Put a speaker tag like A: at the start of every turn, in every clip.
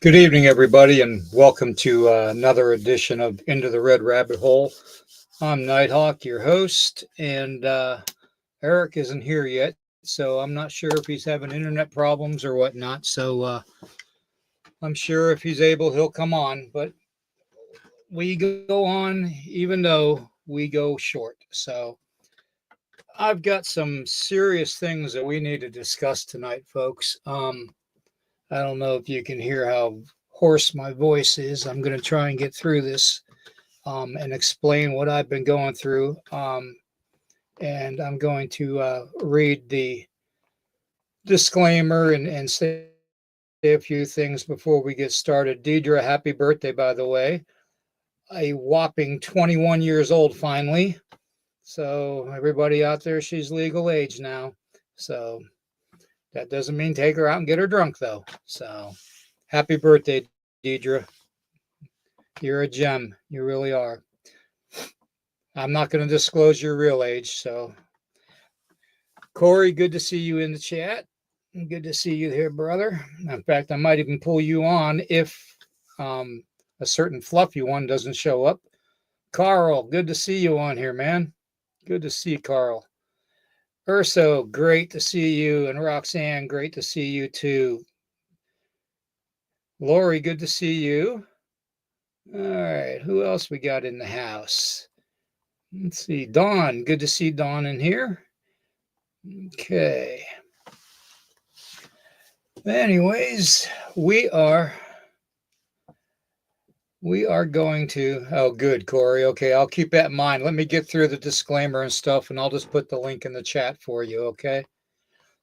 A: Good evening, everybody, and welcome to another edition of Into the Red Rabbit Hole. I'm Nighthawk, your host, and Eric isn't here yet, so I'm not sure if he's having internet problems or whatnot. So I'm sure if he's able, he'll come on, but we go on even though we go short. So I've got some serious things that we need to discuss tonight, folks. I don't know if you can hear how hoarse my voice is. I'm going to try and get through this and explain what I've been going through. And I'm going to read the disclaimer and say a few things before we get started. Deidre, happy birthday, by the way. A whopping 21 years old finally. So everybody out there, she's legal age now. So that doesn't mean take her out and get her drunk, though. So happy birthday, Deidre. You're a gem. You really are. I'm not going to disclose your real age. So, Corey, good to see you in the chat. Good to see you here, brother. In fact, I might even pull you on if a certain fluffy one doesn't show up. Carl, good to see you on here, man. Good to see Carl. Urso, great to see you. And Roxanne, great to see you too. Lori, good to see you. All right, who else we got in the house? Let's see, Dawn, good to see Dawn in here. Okay. Anyways, we are going to, oh, good, Corey. Okay, I'll keep that in mind. Let me get through the disclaimer and stuff, and I'll just put the link in the chat for you, okay?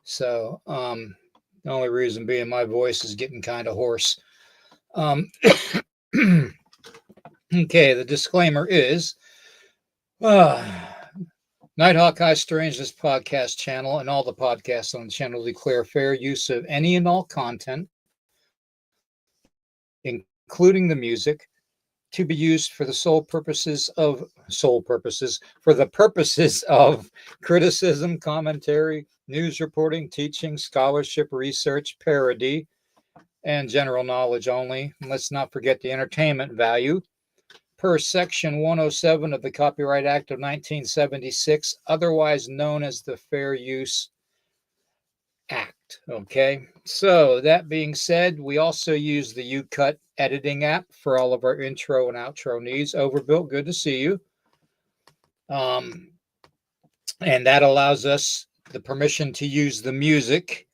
A: So, the only reason being my voice is getting kind of hoarse. Okay, the disclaimer is Nighthawk High Strangeness podcast channel and all the podcasts on the channel declare fair use of any and all content, including the music, to be used for the purposes of criticism, commentary, news reporting, teaching, scholarship, research, parody, and general knowledge only. And let's not forget the entertainment value. Per Section 107 of the Copyright Act of 1976, otherwise known as the Fair Use Act. Okay, so that being said, we also use the UCut editing app for all of our intro and outro needs. Overbuilt, good to see you. And that allows us the permission to use the music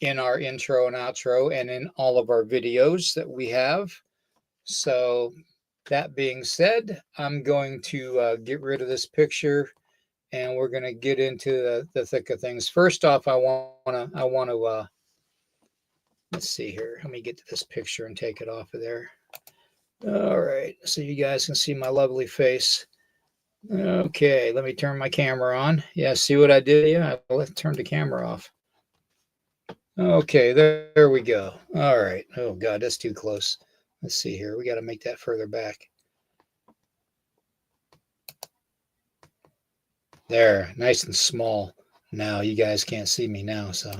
A: in our intro and outro and in all of our videos that we have. So that being said, I'm going to get rid of this picture, and we're going to get into the thick of things. First off, I want to let's see here. Let me get to this picture and take it off of there. All right, so you guys can see my lovely face. Okay, let me turn my camera on. Yeah, see what I did? Yeah, let's turn the camera off. Okay, there we go. All right. Oh God, that's too close. Let's see here. We got to make that further back. There, nice and small. Now you guys can't see me now, so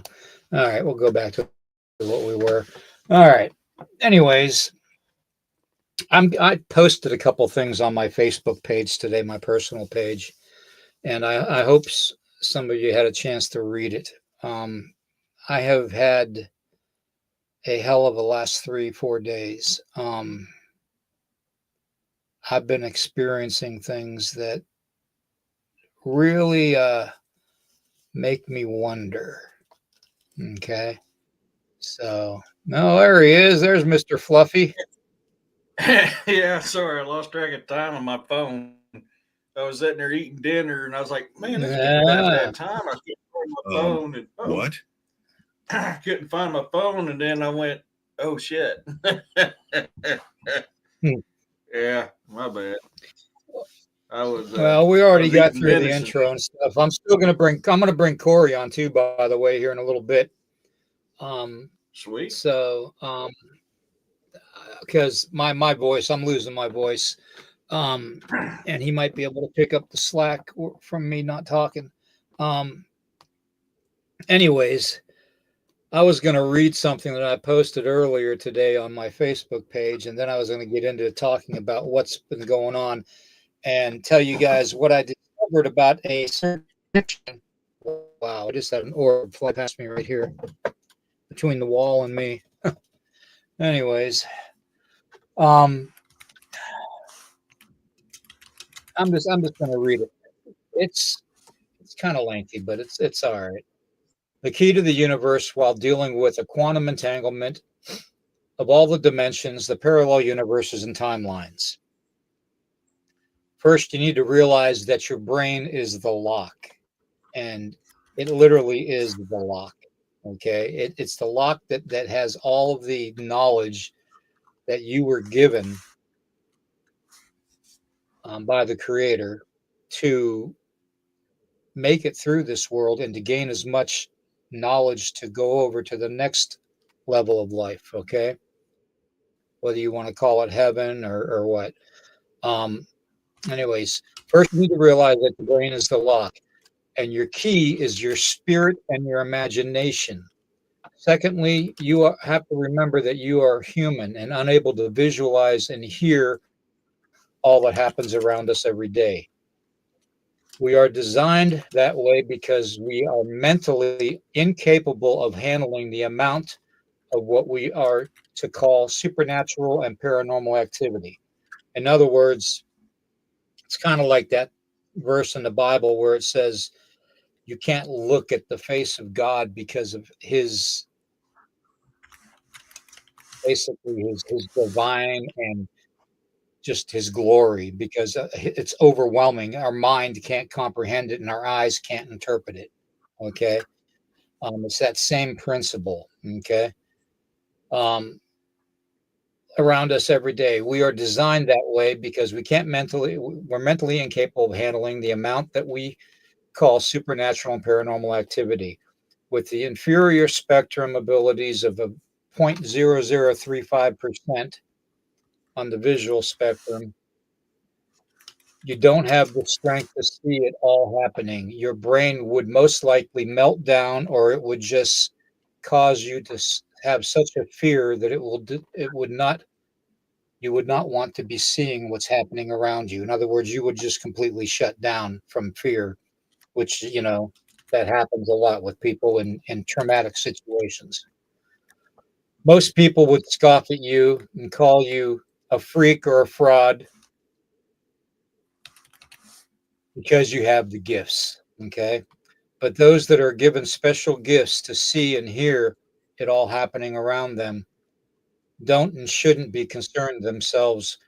A: all right, we'll go back to what we were. All right. Anyways, I posted a couple things on my Facebook page today, my personal page, and I hope some of you had a chance to read it. I have had a hell of a last 3 4 days. I've been experiencing things that really make me wonder. Okay. So, no, there he is. There's Mr. Fluffy.
B: Yeah, sorry, I lost track of time on my phone. I was sitting there eating dinner, and I was like, "Man, it's getting about that
A: Yeah.
B: time." I couldn't find my phone, and
C: What?
B: I couldn't find my phone, and then I went, "Oh shit!"
A: Hmm.
B: Yeah, my bad.
A: Well, we
B: I
A: already
B: was
A: got
B: eating
A: through the
B: venison.
A: intro and stuff. I'm gonna bring Corey on too, by the way, here in a little bit. Um,
B: Sweet.
A: so because my voice, I'm losing my voice. Um, and he might be able to pick up the slack from me not talking. Um, anyways, I was going to read something that I posted earlier today on my Facebook page, and then I was going to get into talking about what's been going on and tell you guys what I discovered about a certain connection. Wow, I just had an orb fly past me right here between the wall and me. Anyways, um, I'm just going to read it. It's it's kind of lengthy, but it's all right. The key to the universe while dealing with a quantum entanglement of all the dimensions, the parallel universes, and timelines. First, you need to realize that your brain is the lock, and it literally is the lock. Okay, it's the lock that has all of the knowledge that you were given by the Creator to make it through this world and to gain as much knowledge to go over to the next level of life. Okay, whether you want to call it heaven or what. Um, anyways, first you need to realize that the brain is the lock, and your key is your spirit and your imagination. Secondly, have to remember that you are human and unable to visualize and hear all that happens around us every day. We are designed that way because we are mentally incapable of handling the amount of what we are to call supernatural and paranormal activity. In other words, it's kind of like that verse in the Bible where it says you can't look at the face of God because of his basically his divine and just his glory because it's overwhelming. Our mind can't comprehend it and our eyes can't interpret it. Okay. It's that same principle. Okay. Um, around us every day. We are designed that way because we're mentally incapable of handling the amount that we call supernatural and paranormal activity. With the inferior spectrum abilities of a 0.0035% on the visual spectrum, you don't have the strength to see it all happening. Your brain would most likely melt down, or it would just cause you to have such a fear that it would not you would not want to be seeing what's happening around you. In other words, you would just completely shut down from fear, which that happens a lot with people in traumatic situations. Most people would scoff at you and call you a freak or a fraud because you have the gifts. Okay. But those that are given special gifts to see and hear it all happening around them don't and shouldn't be concerned themselves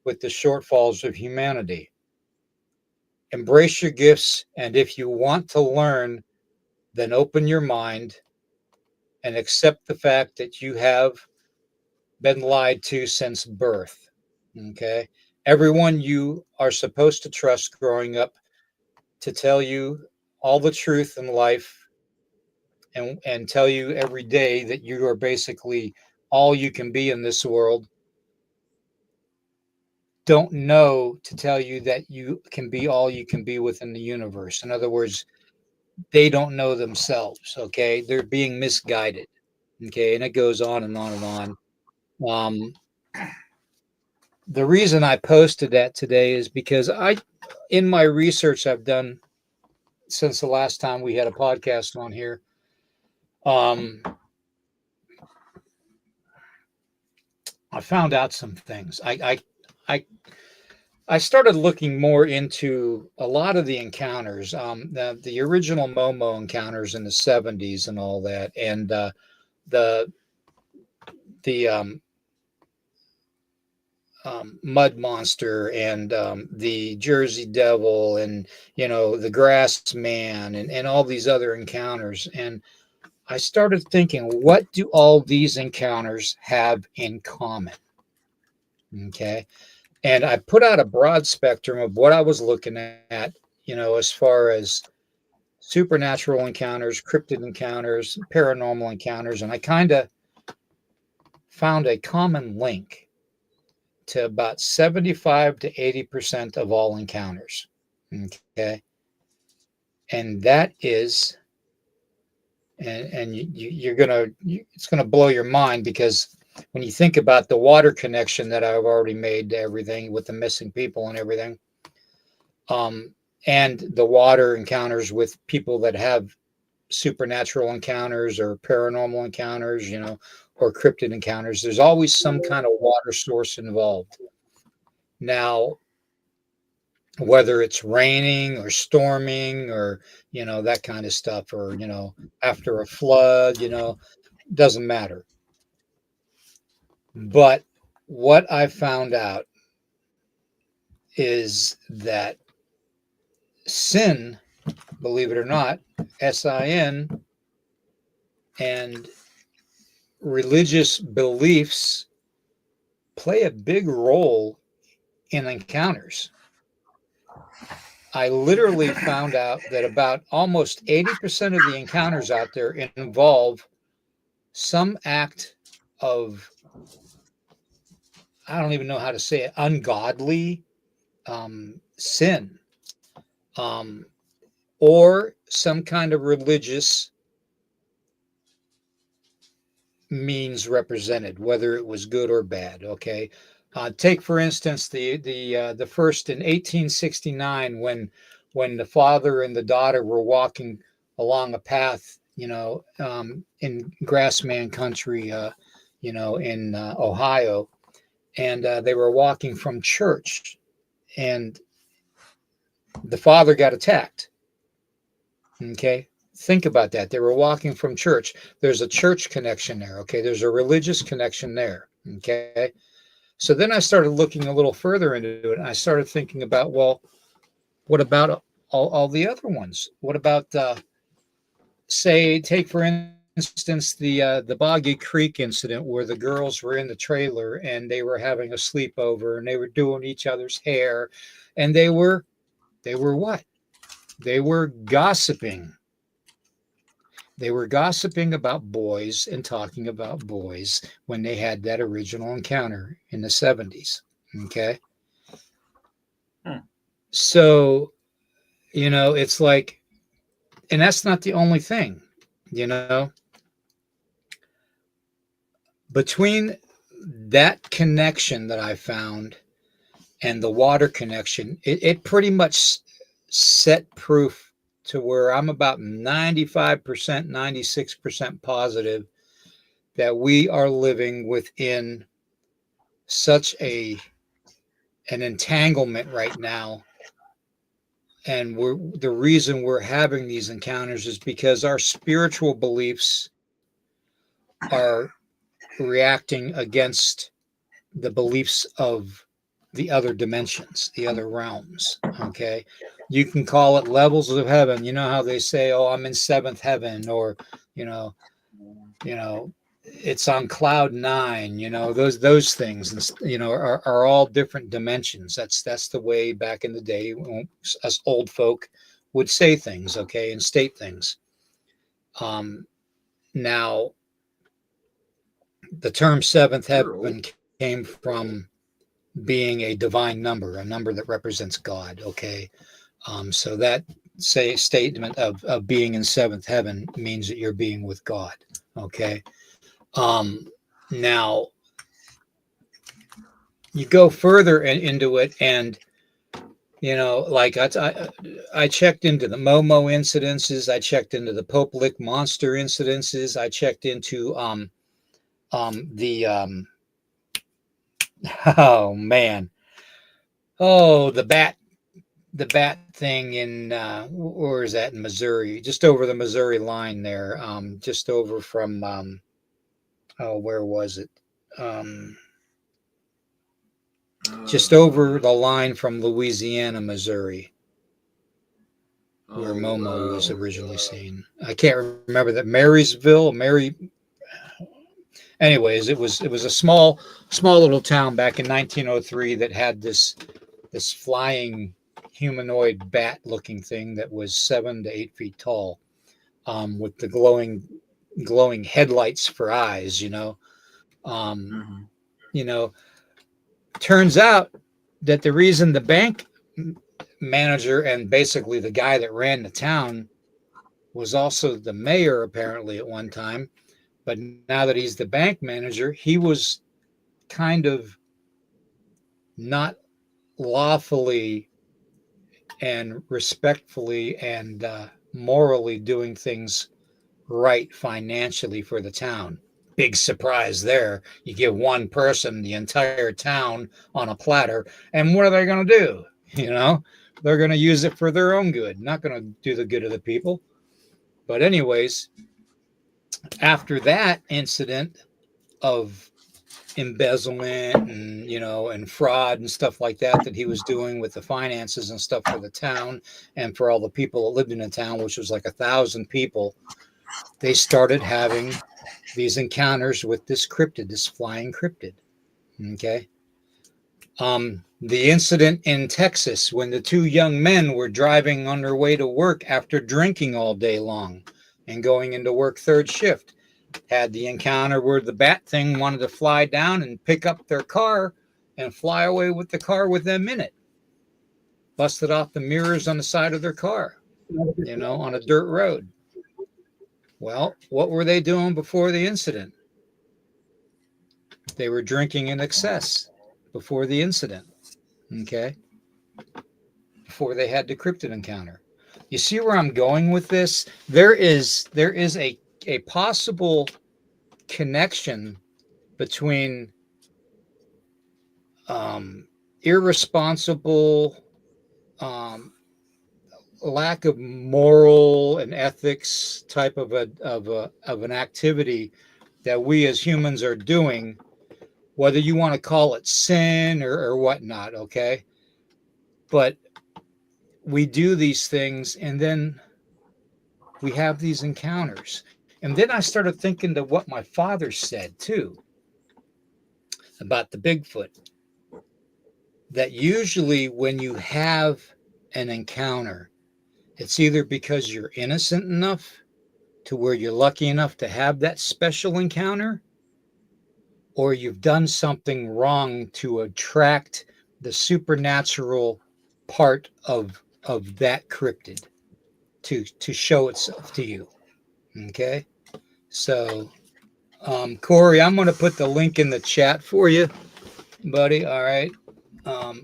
A: with the shortfalls of humanity. Embrace your gifts, and if you want to learn, then open your mind and accept the fact that you have been lied to since birth. Okay. Everyone you are supposed to trust growing up to tell you all the truth in life and tell you every day that you are basically all you can be in this world don't know to tell you that you can be all you can be within the universe. In other words, they don't know themselves. Okay. They're being misguided. Okay. And it goes on and on and on. Um, the reason I posted that today is because in my research I've done since the last time we had a podcast on here, um, I found out some things. I I started looking more into a lot of the encounters, the original Momo encounters in the '70s and all that, and the the Mud Monster and the Jersey Devil and the Grass Man and all these other encounters. And I started thinking, what do all these encounters have in common? Okay. And I put out a broad spectrum of what I was looking at, as far as supernatural encounters, cryptid encounters, paranormal encounters. And I kind of found a common link to about 75 to 80% of all encounters. Okay. And that is, and you're going to, it's going to blow your mind because when you think about the water connection that I've already made to everything with the missing people and everything, um, and the water encounters with people that have supernatural encounters or paranormal encounters, or cryptid encounters, there's always some kind of water source involved. Now, whether it's raining or storming or that kind of stuff, or after a flood, doesn't matter. But what I found out is that sin, believe it or not, sin, and religious beliefs play a big role in encounters. I literally found out that about almost 80% of the encounters out there involve some act of, I don't even know how to say it, ungodly sin, um, or some kind of religious means represented, whether it was good or bad. Okay, take for instance the first in 1869 when the father and the daughter were walking along a path, in grassman country, in Ohio, and they were walking from church, and the father got attacked. Okay. Think about that. They were walking from church. There's a church connection there. Okay. There's a religious connection there. Okay. So then I started looking a little further into it. And I started thinking about, well, what about all the other ones? What about, say, take for instance the Boggy Creek incident where the girls were in the trailer and they were having a sleepover and they were doing each other's hair, and they were what? They were gossiping. They were gossiping about boys and talking about boys when they had that original encounter in the '70s. Okay.
B: Hmm.
A: So, it's like, and that's not the only thing, you know, between that connection that I found and the water connection, it pretty much set proof to where I'm about 95%, 96% positive that we are living within such an entanglement right now, and the reason we're having these encounters is because our spiritual beliefs are reacting against the beliefs of the other dimensions, the other realms. Okay. You can call it levels of heaven. You know how they say, oh, I'm in seventh heaven, or, you know, you know, it's on cloud nine, those things, and are all different dimensions. That's the way back in the day us old folk would say things, okay, and state things. Now the term seventh heaven came from being a divine number, a number that represents God, okay. So that statement of being in seventh heaven means that you're being with God, okay. Now you go further into it, and like I checked into the Momo incidences, I checked into the Pope Lick monster incidences, I checked into the oh man, oh the bat thing in where is that, in Missouri, just over the Missouri line there, just over from oh, where was it, just over the line from Louisiana, Missouri, where Momo was originally seen. I can't remember that. Marysville, Mary. Anyways, it was a small little town back in 1903 that had this flying humanoid bat looking thing that was 7 to 8 feet tall, with the glowing headlights for eyes. Um, you know, turns out that the reason the bank manager and basically the guy that ran the town was also the mayor apparently at one time, but now that he's the bank manager, he was kind of not lawfully and respectfully and morally doing things right financially for the town. Big surprise there. You give one person the entire town on a platter, and what are they going to do? They're going to use it for their own good, not going to do the good of the people. But anyways, after that incident of embezzlement and fraud and stuff like that he was doing with the finances and stuff for the town and for all the people that lived in the town, which was like 1,000 people, they started having these encounters with this flying cryptid. Okay. The incident in Texas when the two young men were driving on their way to work after drinking all day long and going into work third shift had the encounter where the bat thing wanted to fly down and pick up their car and fly away with the car with them in it. Busted off the mirrors on the side of their car, on a dirt road. Well, what were they doing before the incident? They were drinking in excess before the incident, okay? Before they had the cryptid encounter. You see where I'm going with this? There is a possible connection between irresponsible, lack of moral and ethics type of an activity that we as humans are doing, whether you want to call it sin or whatnot, okay? But we do these things, and then we have these encounters. And then I started thinking to what my father said too about the Bigfoot, that usually when you have an encounter, it's either because you're innocent enough to where you're lucky enough to have that special encounter, or you've done something wrong to attract the supernatural part of that cryptid to show itself to you. Okay, so Corey, I'm going to put the link in the chat for you, buddy. All right,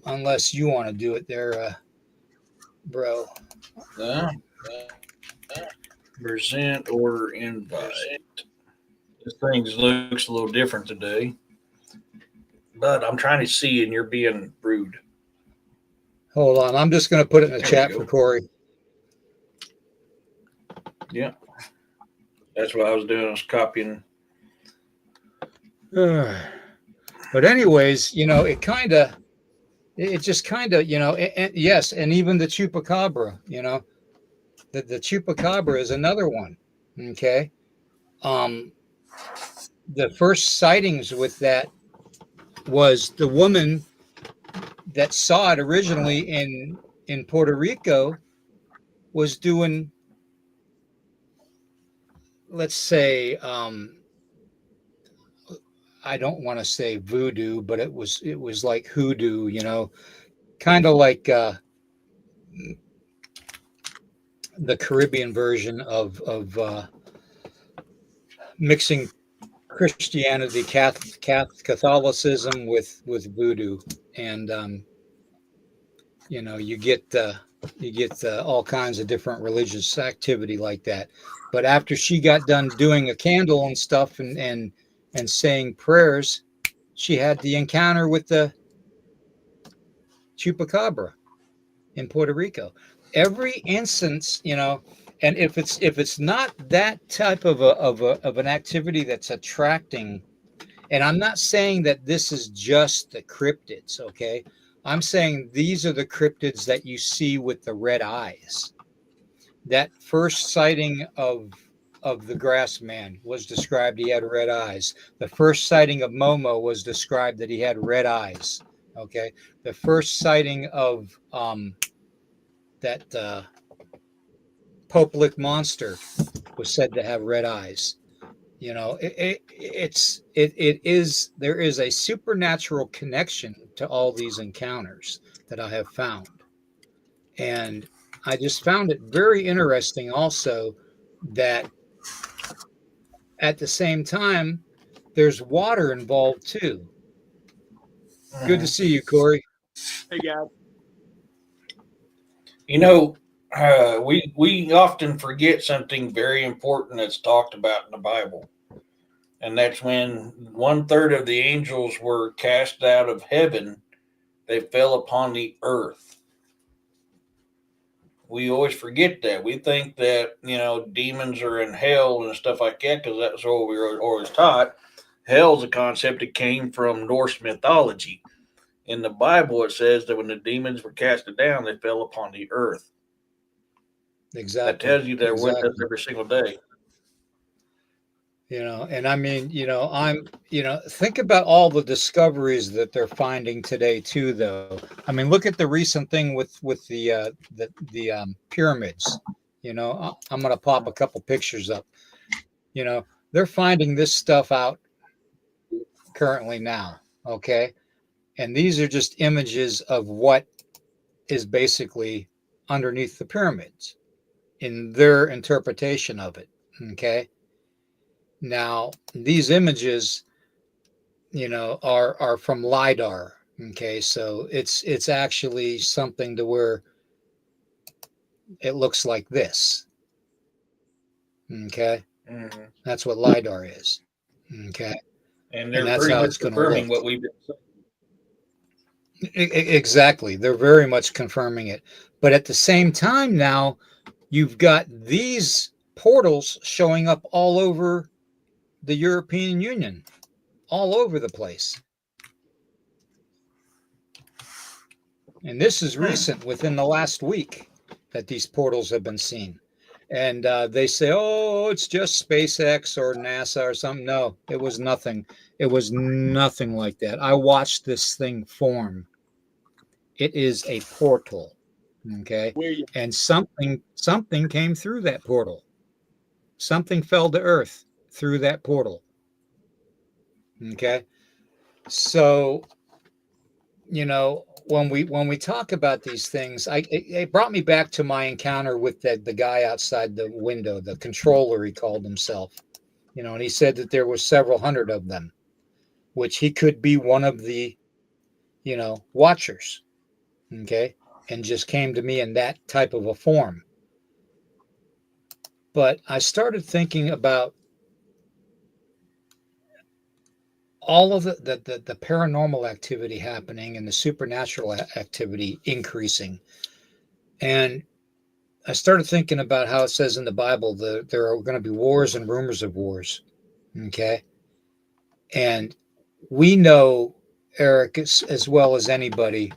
A: unless you want to do it there, bro.
B: Present order invite. This thing looks a little different today, but I'm trying to see, and you're being rude.
A: Hold on, I'm just going to put it in the chat for Corey.
B: Yeah, that's what I was doing. I was copying
A: But anyways, it just kind of, and yes, and even the chupacabra, the chupacabra is another one. Okay. Um, the first sightings with that was the woman that saw it originally in Puerto Rico was doing, let's say, I don't want to say voodoo, but it was like hoodoo, kind of like the Caribbean version of mixing Christianity, Catholicism with voodoo, and you get all kinds of different religious activity like that. But after she got done doing a candle and stuff and saying prayers, she had the encounter with the chupacabra in Puerto Rico. Every instance, and if it's not that type of an activity that's attracting, and I'm not saying that this is just the cryptids, okay? I'm saying these are the cryptids that you see with the red eyes. That first sighting of the grass man was described he had red eyes. The first sighting of Momo was described that he had red eyes. Okay. The first sighting of that Popelic monster was said to have red eyes. There is a supernatural connection to all these encounters that I have found. And I just found it very interesting also that at the same time, there's water involved too. Good to
B: Mhm.
A: see you, Corey.
C: Hey, guys.
B: You know, we often forget something very important that's talked about in the Bible, and that's when 1/3 of the angels were cast out of heaven. They fell upon the earth. We always forget that. We think that demons are in hell and stuff like that because that's what we were always taught. Hell's a concept that came from Norse mythology. In the Bible, it says that when the demons were casted down, they fell upon the earth. That
A: Exactly.
B: tells you they're with us
A: Exactly.
B: every single day.
A: And I mean, think about all the discoveries that they're finding today too, though. I mean, look at the recent thing with the pyramids. I'm going to pop a couple pictures up. You know, they're finding this stuff out currently now. Okay. And these are just images of what is basically underneath the pyramids in their interpretation of it. Okay. Now, these images, are from LIDAR. Okay. So it's actually something to where it looks like this. Okay.
B: Hmm.
A: That's what LIDAR is. Okay.
B: And
A: And
B: they're
A: that's
B: pretty
A: how
B: much
A: it's going to look.
B: confirming what we've been saying.
A: Exactly. They're very much confirming it. But at the same time, now you've got these portals showing up all over the European Union, all over the place. And this is
B: Hmm.
A: recent, within the last week, that these portals have been seen. And they say, oh, it's just SpaceX or NASA or something. No, it was nothing. It was nothing like that. I watched this thing form. It is a portal. Okay.
C: William.
A: And something came through that portal. Something fell to earth through that portal. Okay. So, when we talk about these things, it brought me back to my encounter with the guy outside the window, the controller, he called himself. And he said that there were several hundred of them, which he could be one of the, watchers. Okay. And just came to me in that type of a form. But I started thinking about all of the paranormal activity happening and the supernatural activity increasing. And I started thinking about how it says in the Bible that there are going to be wars and rumors of wars. Okay. And we know, Eric, as well as anybody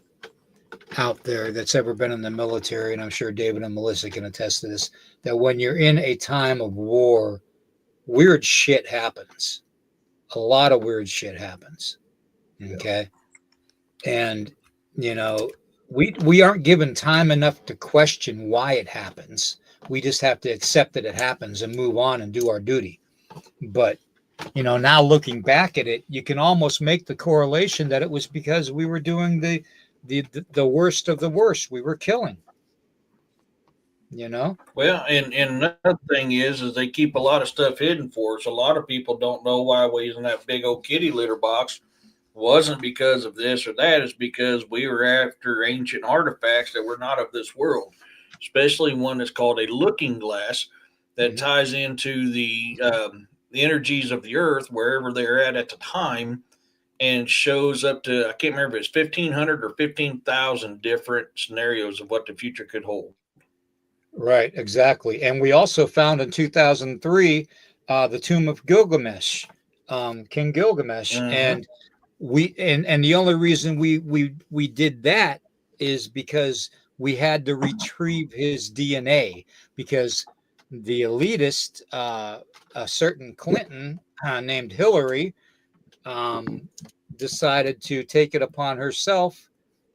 A: out there that's ever been in the military, and I'm sure David and Melissa can attest to this, that when you're in a time of war, weird shit happens. A lot of weird shit happens. Okay. And, you know, we aren't given time enough to question why it happens. We just have to accept that it happens and move on and do our duty. But, now looking back at it, you can almost make the correlation that it was because we were doing the worst of the worst. We were killing, you know?
B: Well, and another thing is they keep a lot of stuff hidden for us. A lot of people don't know why we was in that big old kitty litter box. Wasn't because of this or that. It's because we were after ancient artifacts that were not of this world, especially one that's called a looking glass that
A: Mhm.
B: ties into the energies of the earth wherever they're at the time, and shows up to, I can't remember if it's 1,500 or 15,000 different scenarios of what the future could hold.
A: Right, exactly. And we also found in 2003 the tomb of Gilgamesh, King Gilgamesh,
B: Mm-hmm.
A: and and the only reason we did that is because we had to retrieve his DNA because the elitist, a certain Clinton named Hillary, um, decided to take it upon herself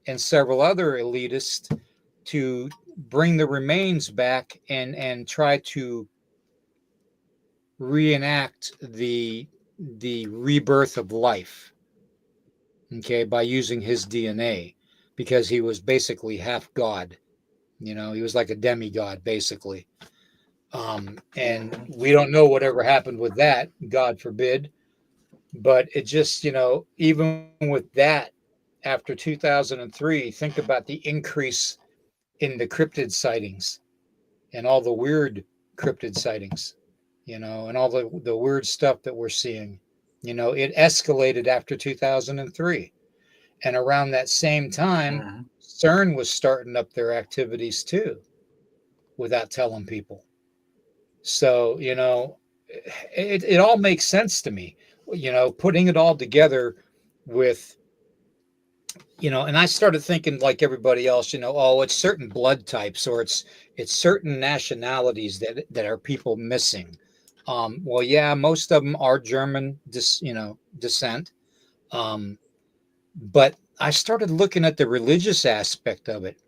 A: and several other elitists to bring the remains back and try to reenact the rebirth of life, okay, by using his DNA, because he was basically half god. He was like a demigod basically. And
B: Mm-hmm.
A: we don't know whatever happened with that, God forbid. But it just, even with that, after 2003, think about the increase in the cryptid sightings and all the weird cryptid sightings, and all the weird stuff that we're seeing. It escalated after 2003. And around that same time,
B: Mm-hmm.
A: CERN was starting up their activities too, without telling people. So, it all makes sense to me, putting it all together with, and I started thinking like everybody else, oh, it's certain blood types or it's certain nationalities that are people missing. Well, yeah, most of them are German, descent. Um, but I started looking at the religious aspect of it.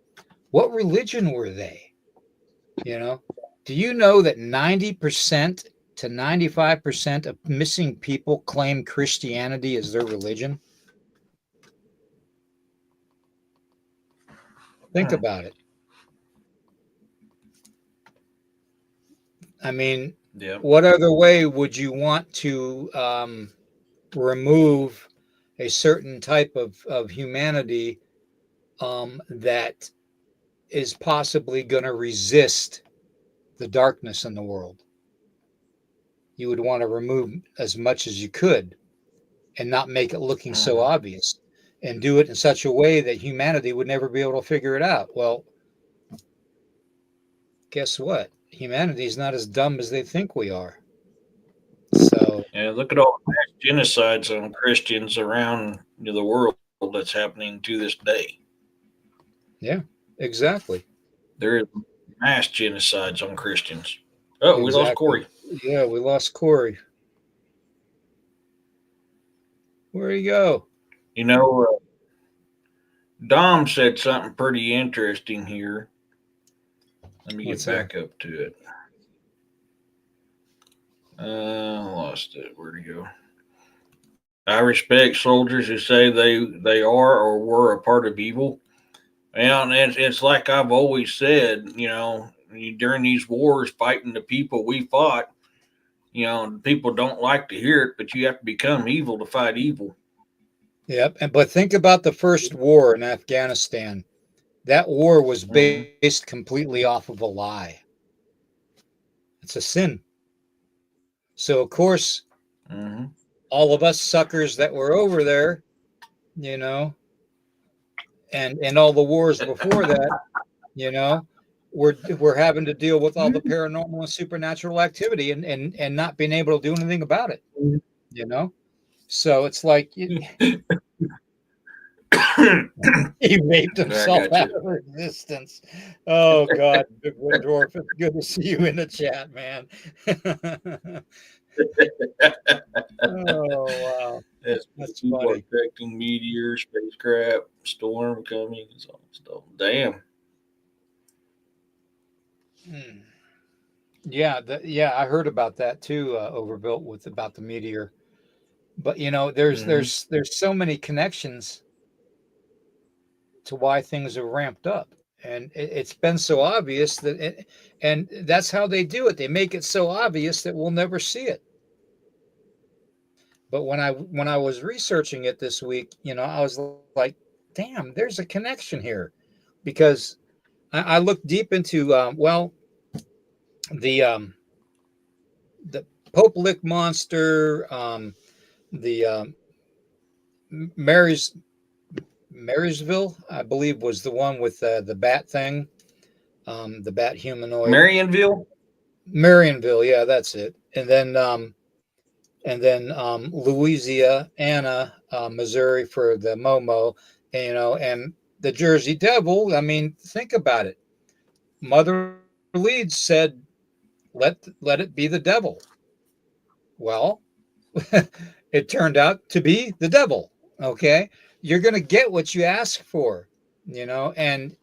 A: What religion were they? You know, do you know that 90% to 95% of missing people claim Christianity as their religion? Think
B: Hmm.
A: about it. I mean,
B: Yep.
A: what other way would you want to remove a certain type of humanity that is possibly going to resist the darkness in the world? You would want to remove as much as you could and not make it looking so
B: Mm-hmm.
A: obvious and do it in such a way that humanity would never be able to figure it out. Well, guess what? Humanity is not as dumb as they think we are. So,
B: Yeah, look at all the mass genocides on Christians around the world that's happening to this day.
A: yeah, exactly.
B: There is mass genocides on Christians. Oh, we lost
A: Exactly.
B: Corey.
A: Yeah, we lost Corey. Where'd he go?
B: You know, Dom said something pretty interesting here. Let me
A: What's
B: get
A: that?
B: back up to it. Lost it. Where'd he go? I respect soldiers who say they are or were a part of evil. And it's like I've always said, during these wars fighting the people we fought, people don't like to hear it, but you have to become evil to fight evil.
A: Yep. But think about the first war in Afghanistan. That war was
B: Mm-hmm.
A: based completely off of a lie. It's a sin. So of course,
B: Mm-hmm.
A: all of us suckers that were over there, you know, and all the wars before that, you know, we're having to deal with all the paranormal and supernatural activity and not being able to do anything about it, you know. So it's like he vaped
B: I
A: himself
B: got
A: out
B: you.
A: of existence. Oh God, Big Windorf, it's good to see you in the chat, man. Oh wow,
B: As
A: that's
B: people are
A: funny.
B: expecting meteor, spacecraft, storm coming, and all that stuff. Damn.
A: Hmm. Yeah, yeah, I heard about that too. Overbuilt with about the meteor, but
B: Hmm.
A: there's so many connections to why things are ramped up, and it's been so obvious and that's how they do it. They make it so obvious that we'll never see it. But when I was researching it this week, I was like, damn, there's a connection here, because I looked deep into the the Pope Lick monster, the Mary's Marysville, I believe, was the one with the bat thing, the bat humanoid.
B: Marionville?
A: Marionville, yeah, that's it. And then Louisiana, Missouri for the Momo, and the Jersey Devil. I mean, think about it. Mother Leeds said, let it be the devil." Well, it turned out to be the devil. Okay, you're going to get what you ask for, and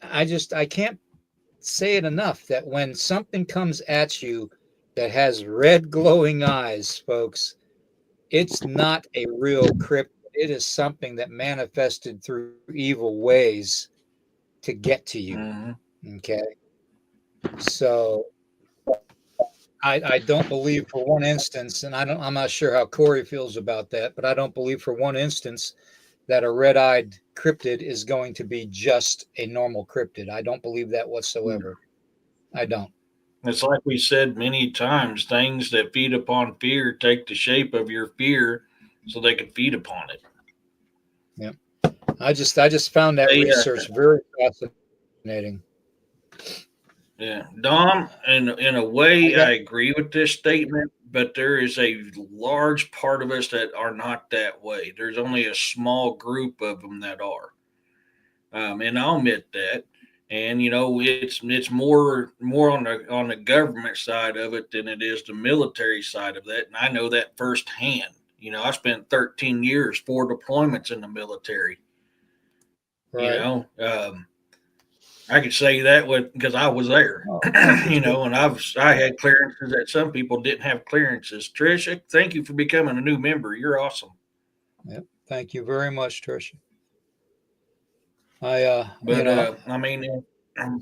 A: I can't say it enough that when something comes at you that has red glowing eyes, folks, it's not a real cryptid. It is something that manifested through evil ways to get to you.
B: Hmm.
A: Okay. So I don't believe for one instance, and I'm not sure how Corey feels about that, but I don't believe for one instance that a red-eyed cryptid is going to be just a normal cryptid. I don't believe that whatsoever. I don't.
B: It's like we said many times, things that feed upon fear take the shape of your fear so they can feed upon it.
A: Yeah. I just found that
B: Hey,
A: research very fascinating.
B: yeah, Dom, in a
A: I
B: way,
A: got
B: I agree with this statement, but there is a large part of us that are not that way. There's only a small group of them that are, and I'll admit that. And it's more on the government side of it than it is the military side of that, and I know that firsthand. I spent 13 years, 4 deployments in the military. You
A: right.
B: know, um, I could say that with because I was there,
A: Oh, thank you, Trish.
B: and I had clearances that some people didn't have clearances. Trisha, thank you for becoming a new member. You're awesome.
A: Yep. Thank you very much, Tricia. I
B: But I mean,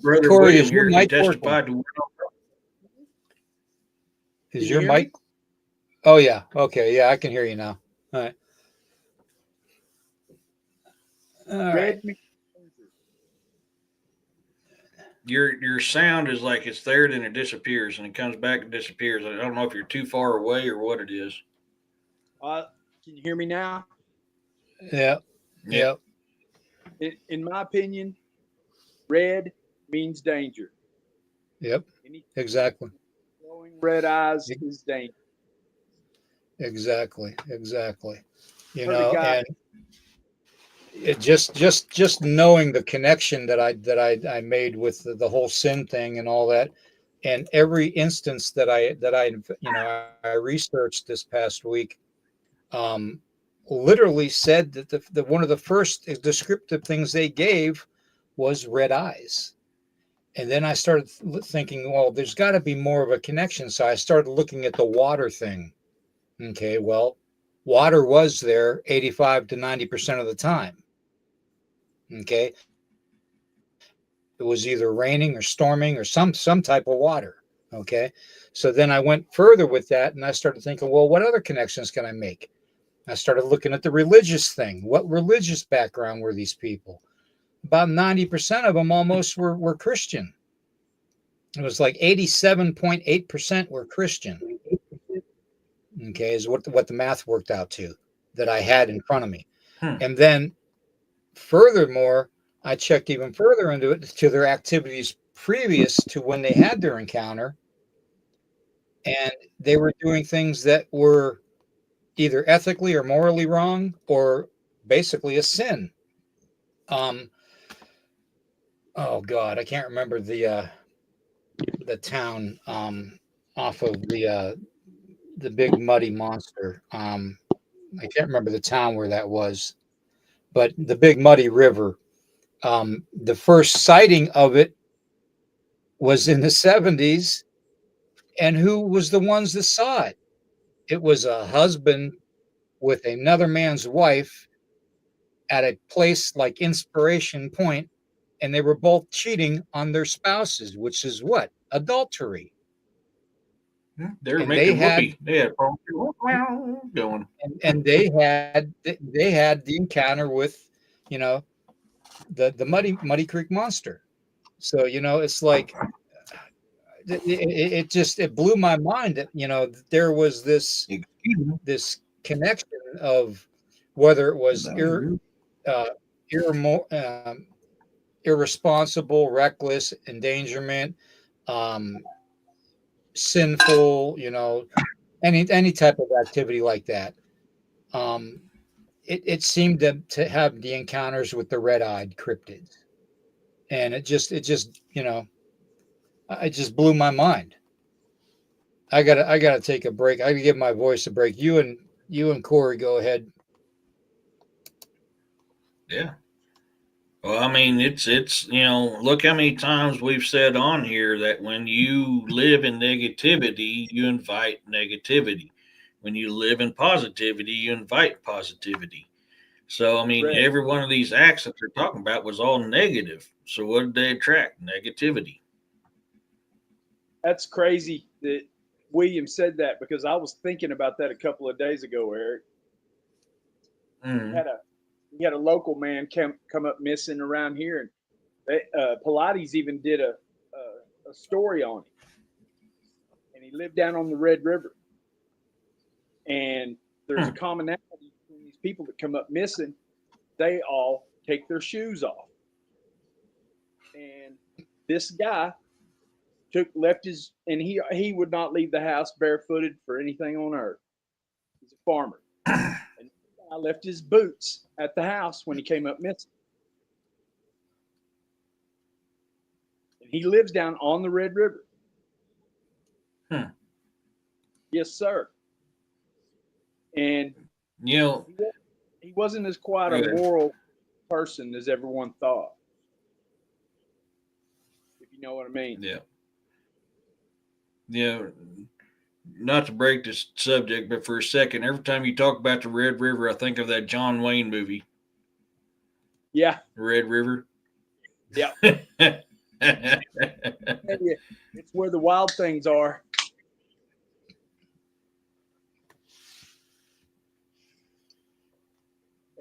B: brother
A: Corey,
B: William
A: is your
B: here can
A: mic working?
B: testify to.
A: Is
C: Can you
A: your
C: hear
A: mic?
C: me?
A: Oh yeah. Okay. Yeah, I can hear you now. All right. All right.
C: Red means
B: Your sound is like it's there, then it disappears, and it comes back and disappears. I don't know if you're too far away or what it is.
C: can you hear me now?
A: Yep.
B: Yeah.
A: Yep.
C: In my opinion, red means danger.
A: Yep.
C: Anything
A: Exactly.
C: glowing red eyes
A: E-
C: is danger.
A: Exactly. Exactly.
C: Heard a guy.
A: And it just knowing the connection that I made with the whole sin thing and all that, and every instance that I researched this past week, um, literally said that the one of the first descriptive things they gave was red eyes. And then I started thinking, well, there's got to be more of a connection. So I started looking at the water thing. Okay, well, water was there 85 to 90% of the time. Okay, it was either raining or storming or some type of water. Okay, so then I went further with that, and I started thinking, well, what other connections can I make? I started looking at the religious thing. What religious background were these people? About 90% of them almost were Christian. It was like 87.8% were Christian. Okay, is what the math worked out to that I had in front of me.
B: Hmm.
A: And then furthermore, I checked even further into it to their activities previous to when they had their encounter, and they were doing things that were either ethically or morally wrong, or basically a sin. Um, oh God, I can't remember the town off of the big muddy monster. I can't remember the town where that was, but the big muddy river. The first sighting of it was in the 70s, and who was the ones that saw it? It was a husband with another man's wife at a place like Inspiration Point, and they were both cheating on their spouses, which is what? Adultery.
B: They're
A: And they
B: making
A: had
B: whoopee. They had going.
A: and they had the encounter with, you know, the muddy creek monster. So, it's like it just it blew my mind that, there was this connection of whether it was uh, irremo- um, irresponsible, reckless, endangerment, um, sinful, any type of activity like that. Um, it seemed to have the encounters with the red-eyed cryptids, and it just blew my mind. I gotta take a break. I gotta give my voice a break. You and Corey go ahead.
B: Yeah. Well, I mean, it's look how many times we've said on here that when you live in negativity, you invite negativity. When you live in positivity, you invite positivity. So, I mean,
C: Red.
B: every one of these acts that they're talking about was all negative. So, what did they attract? Negativity.
C: That's crazy that William said that because I was thinking about that a couple of days ago, Eric. We
B: Mm-hmm.
C: had a we had a local man come up missing around here, and Pilates even did a story on him, and he lived down on the Red River. And there's a
B: Hmm.
C: commonality between these people that come up missing. They all take their shoes off, and this guy took left his and he would not leave the house barefooted for anything on earth. He's a farmer, and I left his boots at the house when he came up missing. And he lives down on the Red River.
B: Hmm.
C: Yes, sir. And
B: You know,
C: he wasn't as quite a
B: uh,
C: moral person as everyone thought, if you know what I mean.
B: yeah, yeah. Not to break this subject, but for a second, every time you talk about the Red River, I think of that John Wayne movie,
C: Yeah,
B: Red River.
C: yeah. It's where the wild things are.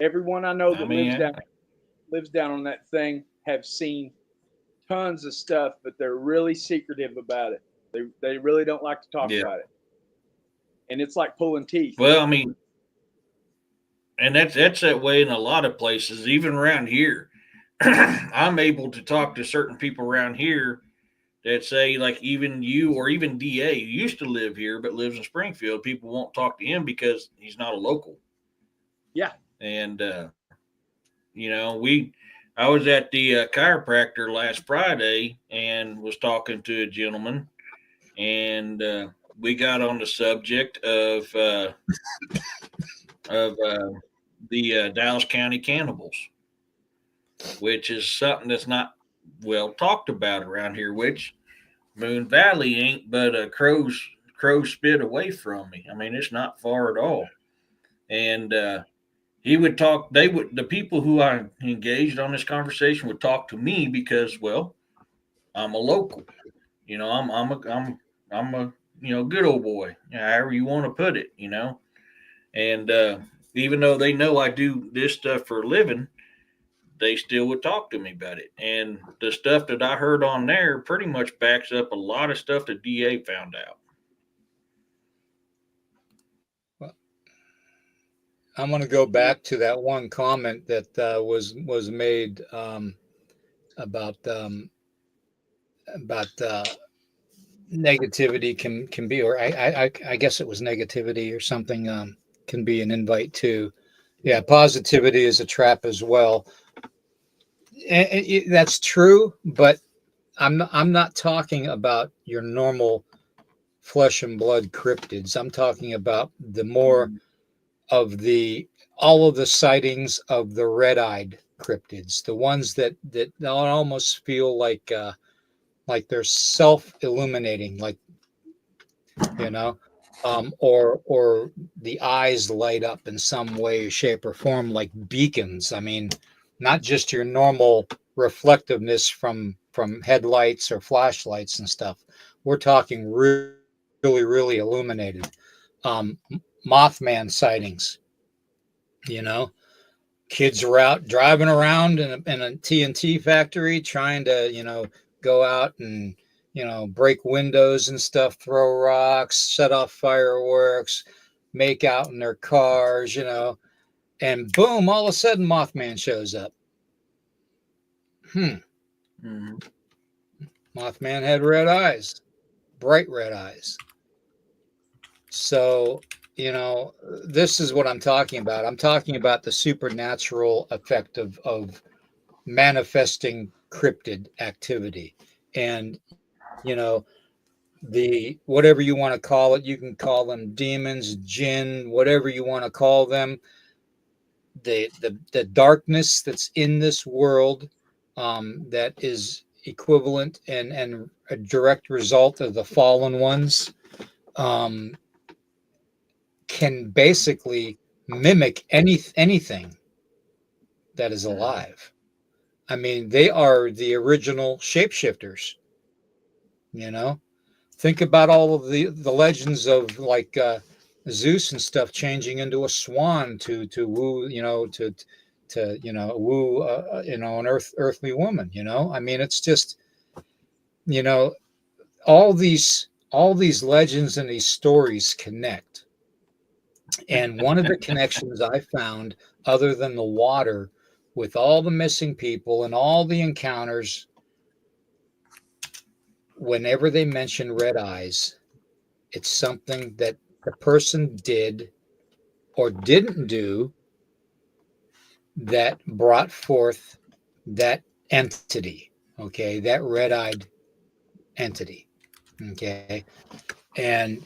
C: Everyone I know
B: I
C: that
B: mean,
C: lives down on that thing have seen tons of stuff, but they're really secretive about it. They really don't like to talk
B: yeah.
C: about it, and it's like pulling teeth.
B: Well, I mean, and that's that way in a lot of places, even around here. I'm able to talk to certain people around here that say, like, even you or even Da who used to live here but lives in Springfield. People won't talk to him because he's not a local.
C: Yeah,
B: And we I was at the chiropractor last Friday and was talking to a gentleman, and we got on the subject of the Dallas County cannibals, which is something that's not well talked about around here. Which Moon Valley ain't but a crow's spit away from me. I mean, it's not far at all. And he would talk. The people who I engaged on this conversation would talk to me because, well, I'm a local. I'm a good old boy, however you want to put it. And even though they know I do this stuff for a living, they still would talk to me about it. And the stuff that I heard on there pretty much backs up a lot of stuff the DA found out.
A: Well, I'm going to go back to that one comment that was made about about negativity can be, or I guess it was negativity or something, can be an invite too. Yeah, positivity is a trap as well. That's true, but I'm not talking about your normal flesh and blood cryptids. I'm talking about the more
C: Mm.
A: of the all of the sightings of the red-eyed cryptids, the ones that almost feel like they're self-illuminating, like, you know, or the eyes light up in some way, shape, or form, like beacons. I mean, not just your normal reflectiveness from headlights or flashlights and stuff. We're talking really illuminated. Um, Mothman sightings. You know, kids are out driving around in a TNT factory trying to, go out and, break windows and stuff, throw rocks, set off fireworks, make out in their cars, and boom, all of a sudden Mothman shows up.
B: Mhm.
A: Mothman had red eyes, bright red eyes. So, this is what I'm talking about. I'm talking about the supernatural effect of manifesting cryptid activity. And, the whatever you want to call it, you can call them demons, jinn, whatever you want to call them, the darkness that's in this world, that is equivalent and a direct result of the fallen ones, um, can basically mimic anything that is
B: Mhm.
A: alive. I mean, they are the original shapeshifters, you know. Think about all of the legends of, like, Zeus and stuff changing into a swan to woo, to woo, an earthly woman. I mean, it's just, you know all these legends and these stories connect. And one of the connections I found, other than the water, with all the missing people and all the encounters, whenever they mention red eyes, it's something that the person did or didn't do that brought forth that entity. Okay, that red-eyed entity. Okay, and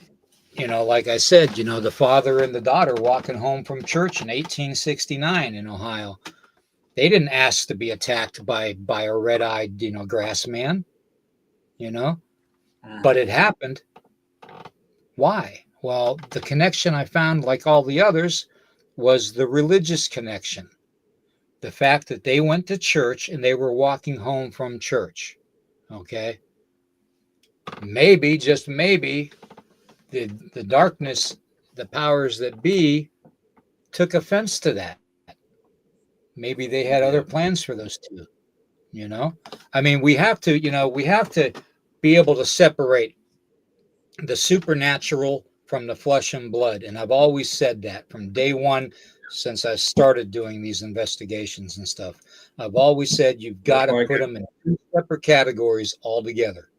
A: like I said, the father and the daughter walking home from church in 1869 in Ohio. They didn't ask to be attacked by a red-eyed, grass man, you know, but
B: Mhm.
A: it happened. Why? Well, the connection I found, like all the others, was the religious connection. The fact that they went to church and they were walking home from church. Okay. Maybe, just maybe, the darkness, the powers that be, took offense to that. Maybe they had other
B: Yeah.
A: plans for those two, you know? I mean, we have to be able to separate the supernatural from the flesh and blood. And I've always said that from day one, since I started doing these investigations and stuff. I've always said you've
B: That's
A: got to
B: why I
A: put
B: got.
A: them in two separate categories altogether.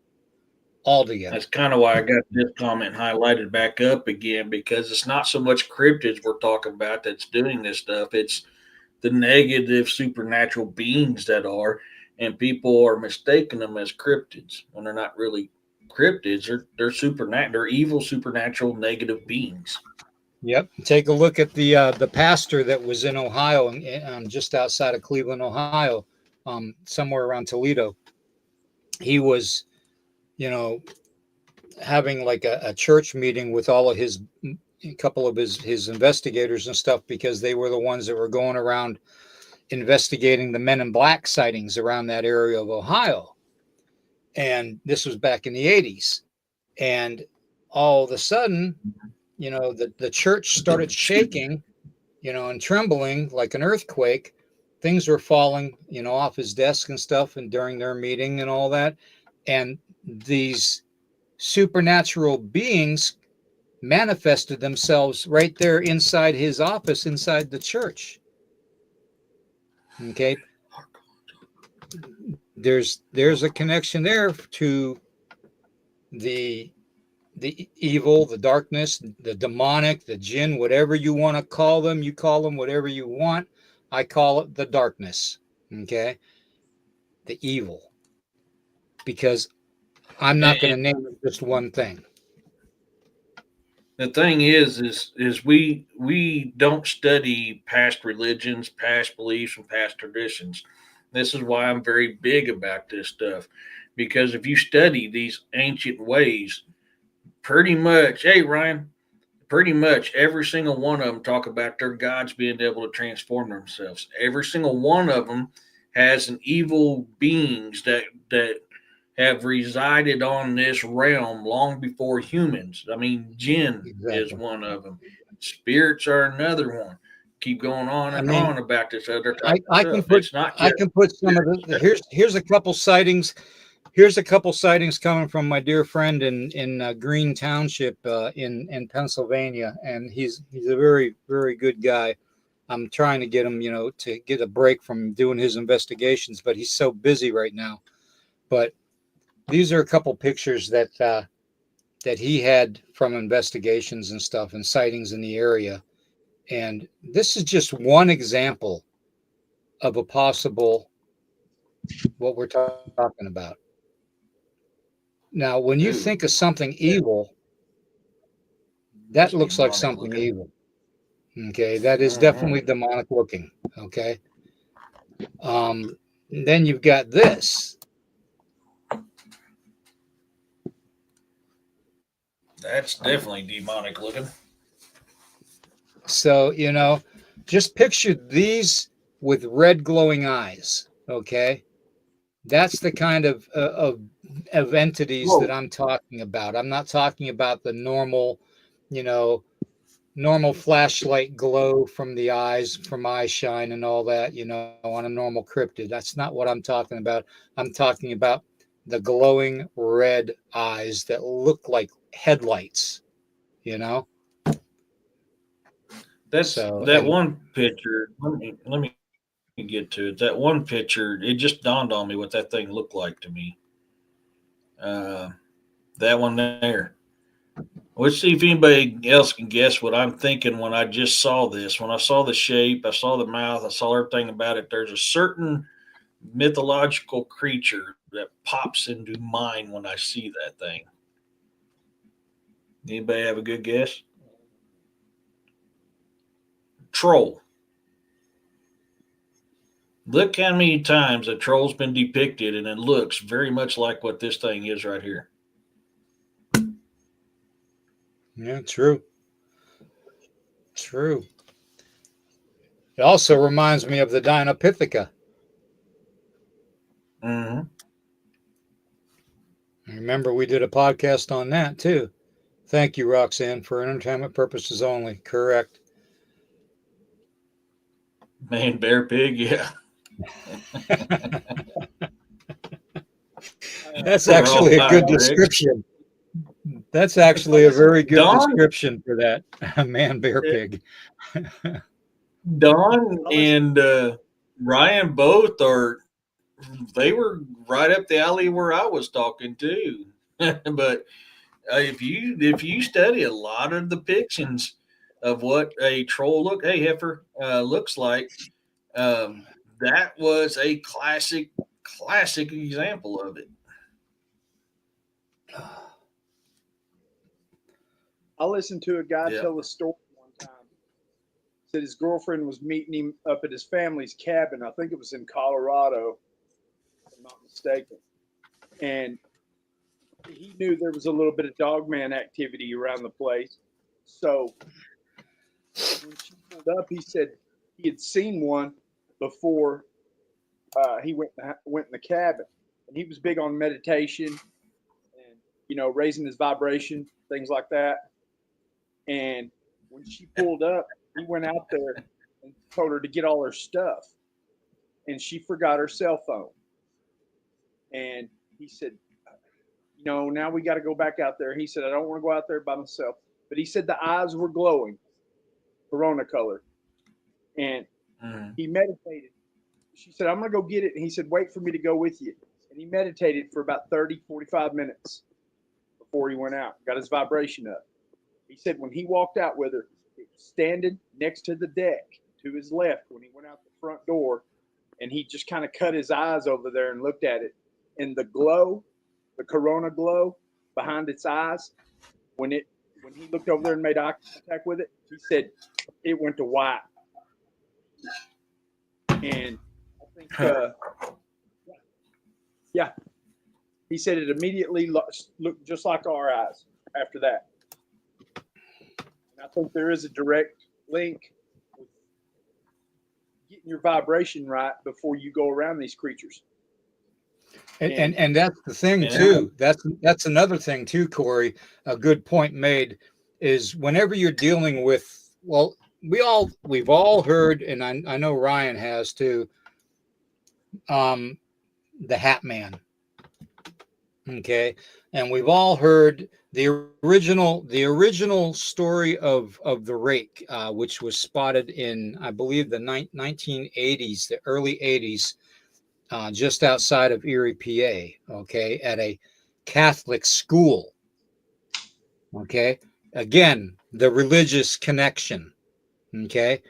B: That's
A: Altogether.
B: kind of why I got this comment highlighted back up again, because it's not so much cryptids we're talking about that's doing this stuff. It's the negative supernatural beings that are, and people are mistaking them as cryptids when they're not really cryptids. They're supernatural. They're evil, supernatural, negative beings.
A: Yep. Take a look at the pastor that was in Ohio, just outside of Cleveland, Ohio, somewhere around Toledo. He was, you know, having like a church meeting with all of a couple of his investigators and stuff, because they were the ones that were going around investigating the Men in Black sightings around that area of Ohio. And this was back in the 80s. And all of a sudden, the church started shaking, and trembling like an earthquake. Things were falling, off his desk and stuff, and during their meeting and all that. And these supernatural beings manifested themselves right there inside his office, inside the church. Okay. There's a connection there to the evil, the darkness, the demonic, the jinn, whatever you want to call them, you call them whatever you want. I call it the darkness. Okay, the evil, because I'm not going to
B: And
A: name it just one thing.
B: the thing is we don't study past religions, past beliefs, and past traditions. This is why I'm very big about this stuff, because if you study these ancient ways, pretty much, hey Ryan, pretty much every single one of them talk about their gods being able to transform themselves. Every single one of them has an evil beings that have resided on this realm long before humans. I mean, jinn is
A: Exactly.
B: one of them. Spirits are another one. Keep going on
A: I
B: and
A: mean,
B: on about this other
A: I,
B: type of
A: I can
B: stuff.
A: put
B: It's not
A: I
B: just
A: can put some of here's a couple sightings. Here's a couple sightings coming from my dear friend in Green Township in Pennsylvania, and he's a very good guy. I'm trying to get him, to get a break from doing his investigations, but he's so busy right now. But these are a couple pictures that he had from investigations and stuff and sightings in the area. And this is just one example of a possible what we're talking about. Now, when you
B: ooh,
A: think of something evil, that
B: that's
A: looks like
B: demonic
A: something
B: looking.
A: evil. Okay, that is
B: Hmm.
A: definitely demonic looking. Okay, then you've got this.
B: That's definitely demonic looking.
A: So just picture these with red glowing eyes. Okay, that's the kind of entities that
B: Whoa.
A: I'm talking about. I'm not talking about the you know, normal flashlight glow from the eyes, from eye shine and all that, on a normal cryptid. That's not what I'm talking about. I'm talking about the glowing red eyes that look like headlights, you know?
B: That's
A: So,
B: that
A: and
B: one picture. Let me get to it. That one picture, it just dawned on me what that thing looked like to me. Uh, that one there. Let's see if anybody else can guess what I'm thinking when I just saw this. When I saw the shape, I saw the mouth, I saw everything about it. There's a certain mythological creature that pops into mind when I see that thing. Anybody have a good guess? Troll. Look how many times a troll's been depicted, and it looks very much like what this thing is right here.
A: yeah, true. True. It also reminds me of the Dinopithecus.
B: Hmm.
A: Remember, we did a podcast on that too. Thank you, Roxanne, for entertainment purposes only. Correct.
B: Man, bear, pig, yeah.
A: That's
B: We're all
A: actually a good
B: tired, Rick.
A: description. That's actually a
C: Listen,
A: very good
B: Don,
A: description for that man bear
B: eh,
A: pig.
B: Don
C: I listen.
B: and Ryan both are. They were right up the alley where I was talking to. But if you study a lot of depictions of what a troll hey heifer looks like, um, that was a classic example of it.
C: I listened to a guy
B: Yeah,
C: tell a story one time. Said his girlfriend was meeting him up at his family's cabin. I think it was in Colorado, if I'm not mistaken. And he knew there was a little bit of dogman activity around the place. So when she pulled up, he said he had seen one before he went in the cabin, and he was big on meditation and raising his vibration, things like that. And when she pulled up, he went out there and told her to get all her stuff, and she forgot her cell phone. And he said, now we got to go back out there. He said, I don't want to go out there by myself. But he said the eyes were glowing, corona color. And
B: mm,
C: he meditated. She said, I'm going to go get it. And he said, wait for me to go with you. And he meditated for about 30, 45 minutes before he went out, got his vibration up. He said when he walked out with her, it was standing next to the deck to his left when he went out the front door, and he just kind of cut his eyes over there and looked at it. And the glow, the corona glow behind its eyes, when he looked over there and made eye contact with it, he said it went to white. And I think, yeah, he said it immediately looked just like our eyes after that. And I think there is a direct link with getting your vibration right before you go around these creatures.
A: And that's the thing too. That's another thing too, Corey. A good point made is whenever you're dealing with, well, we've all heard, and I know Ryan has too, the Hat Man. Okay. And we've all heard the original story of the rake, which was spotted in, I believe, the 1980s, the early 80s, just outside of Erie, PA, okay, at a Catholic school. Okay. Again, the religious connection, okay,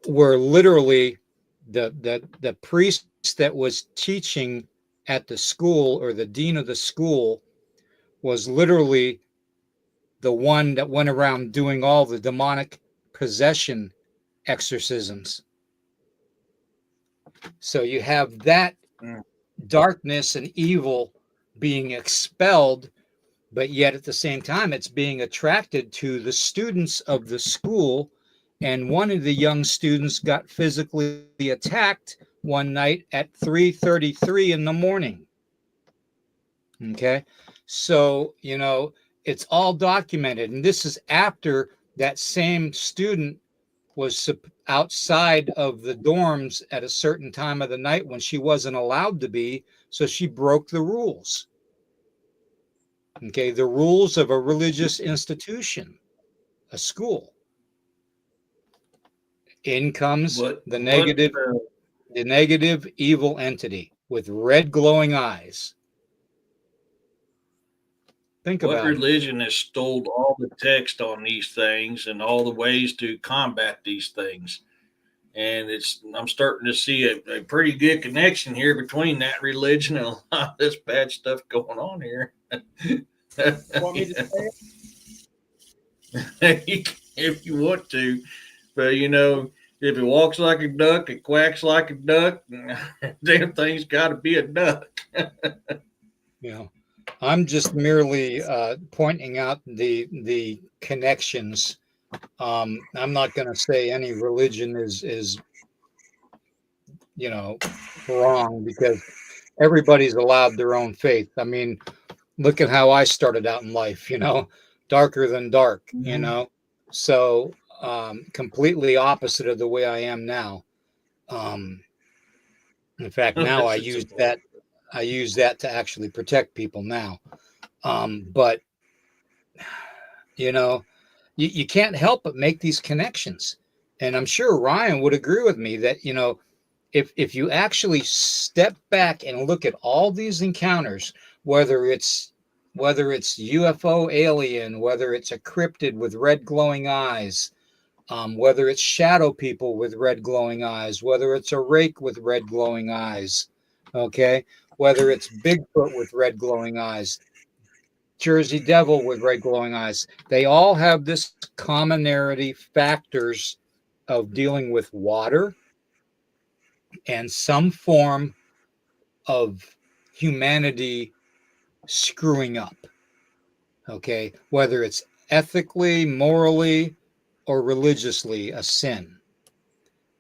A: where literally the priest that was teaching at the school, or the dean of the school, was literally the one that went around doing all the demonic possession exorcisms. So you have that darkness and evil being expelled, but yet at the same time it's being attracted to the students of the school. And one of the young students got physically attacked one night at 3:33 in the morning. Okay. So, it's all documented. And this is after that same student was outside of the dorms at a certain time of the night when she wasn't allowed to be. So she broke the rules. Okay. The rules of a religious institution, a school. In comes the negative evil entity with red glowing eyes. Think
B: What
A: about it.
B: religion has stole all the text on these things and all the ways to combat these things? And I'm starting to see a pretty good connection here between that religion and a lot of this bad stuff going on here.
C: Want me to say it?
B: If you want to, but if it walks like a duck, it quacks like a duck. Damn thing's got to be a duck.
A: Yeah. I'm just merely pointing out the connections. I'm not going to say any religion is wrong, because everybody's allowed their own faith. I mean, look at how I started out in life, darker than dark, so completely opposite of the way I am now. In fact, now I use that to actually protect people now. But you can't help but make these connections. And I'm sure Ryan would agree with me that, if you actually step back and look at all these encounters, whether it's UFO alien, whether it's a cryptid with red glowing eyes, whether it's shadow people with red glowing eyes, whether it's a rake with red glowing eyes, okay, whether it's Bigfoot with red glowing eyes, Jersey Devil with red glowing eyes, they all have this commonality factors of dealing with water and some form of humanity screwing up. Okay, whether it's ethically, morally, or religiously a sin,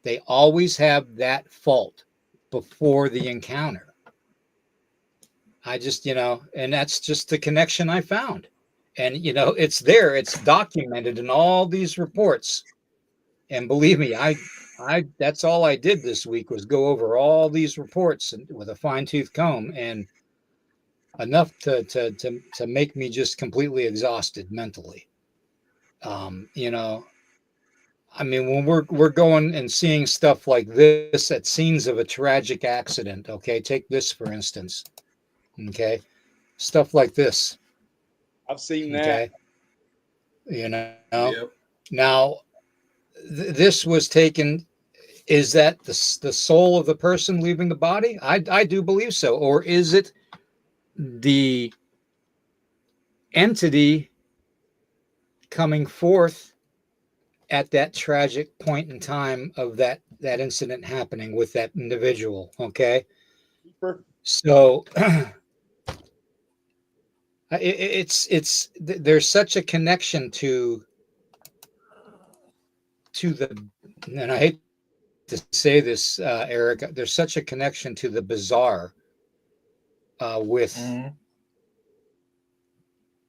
A: they always have that fault before the encounter. I just, and that's just the connection I found. And, it's there, it's documented in all these reports. And believe me, that's all I did this week was go over all these reports with a fine-tooth comb, and enough to make me just completely exhausted mentally. I mean, when we're going and seeing stuff like this at scenes of a tragic accident, okay, take this for instance. Okay. stuff like this.
C: I've seen that.
A: Okay. You know,
B: Yep.
A: now this was taken. Is that the soul of the person leaving the body? I do believe so. Or is it the entity coming forth at that tragic point in time of that incident happening with that individual? Okay. So there's such a connection to the, and I hate to say this, Eric, there's such a connection to the bizarre with,
B: Mhm.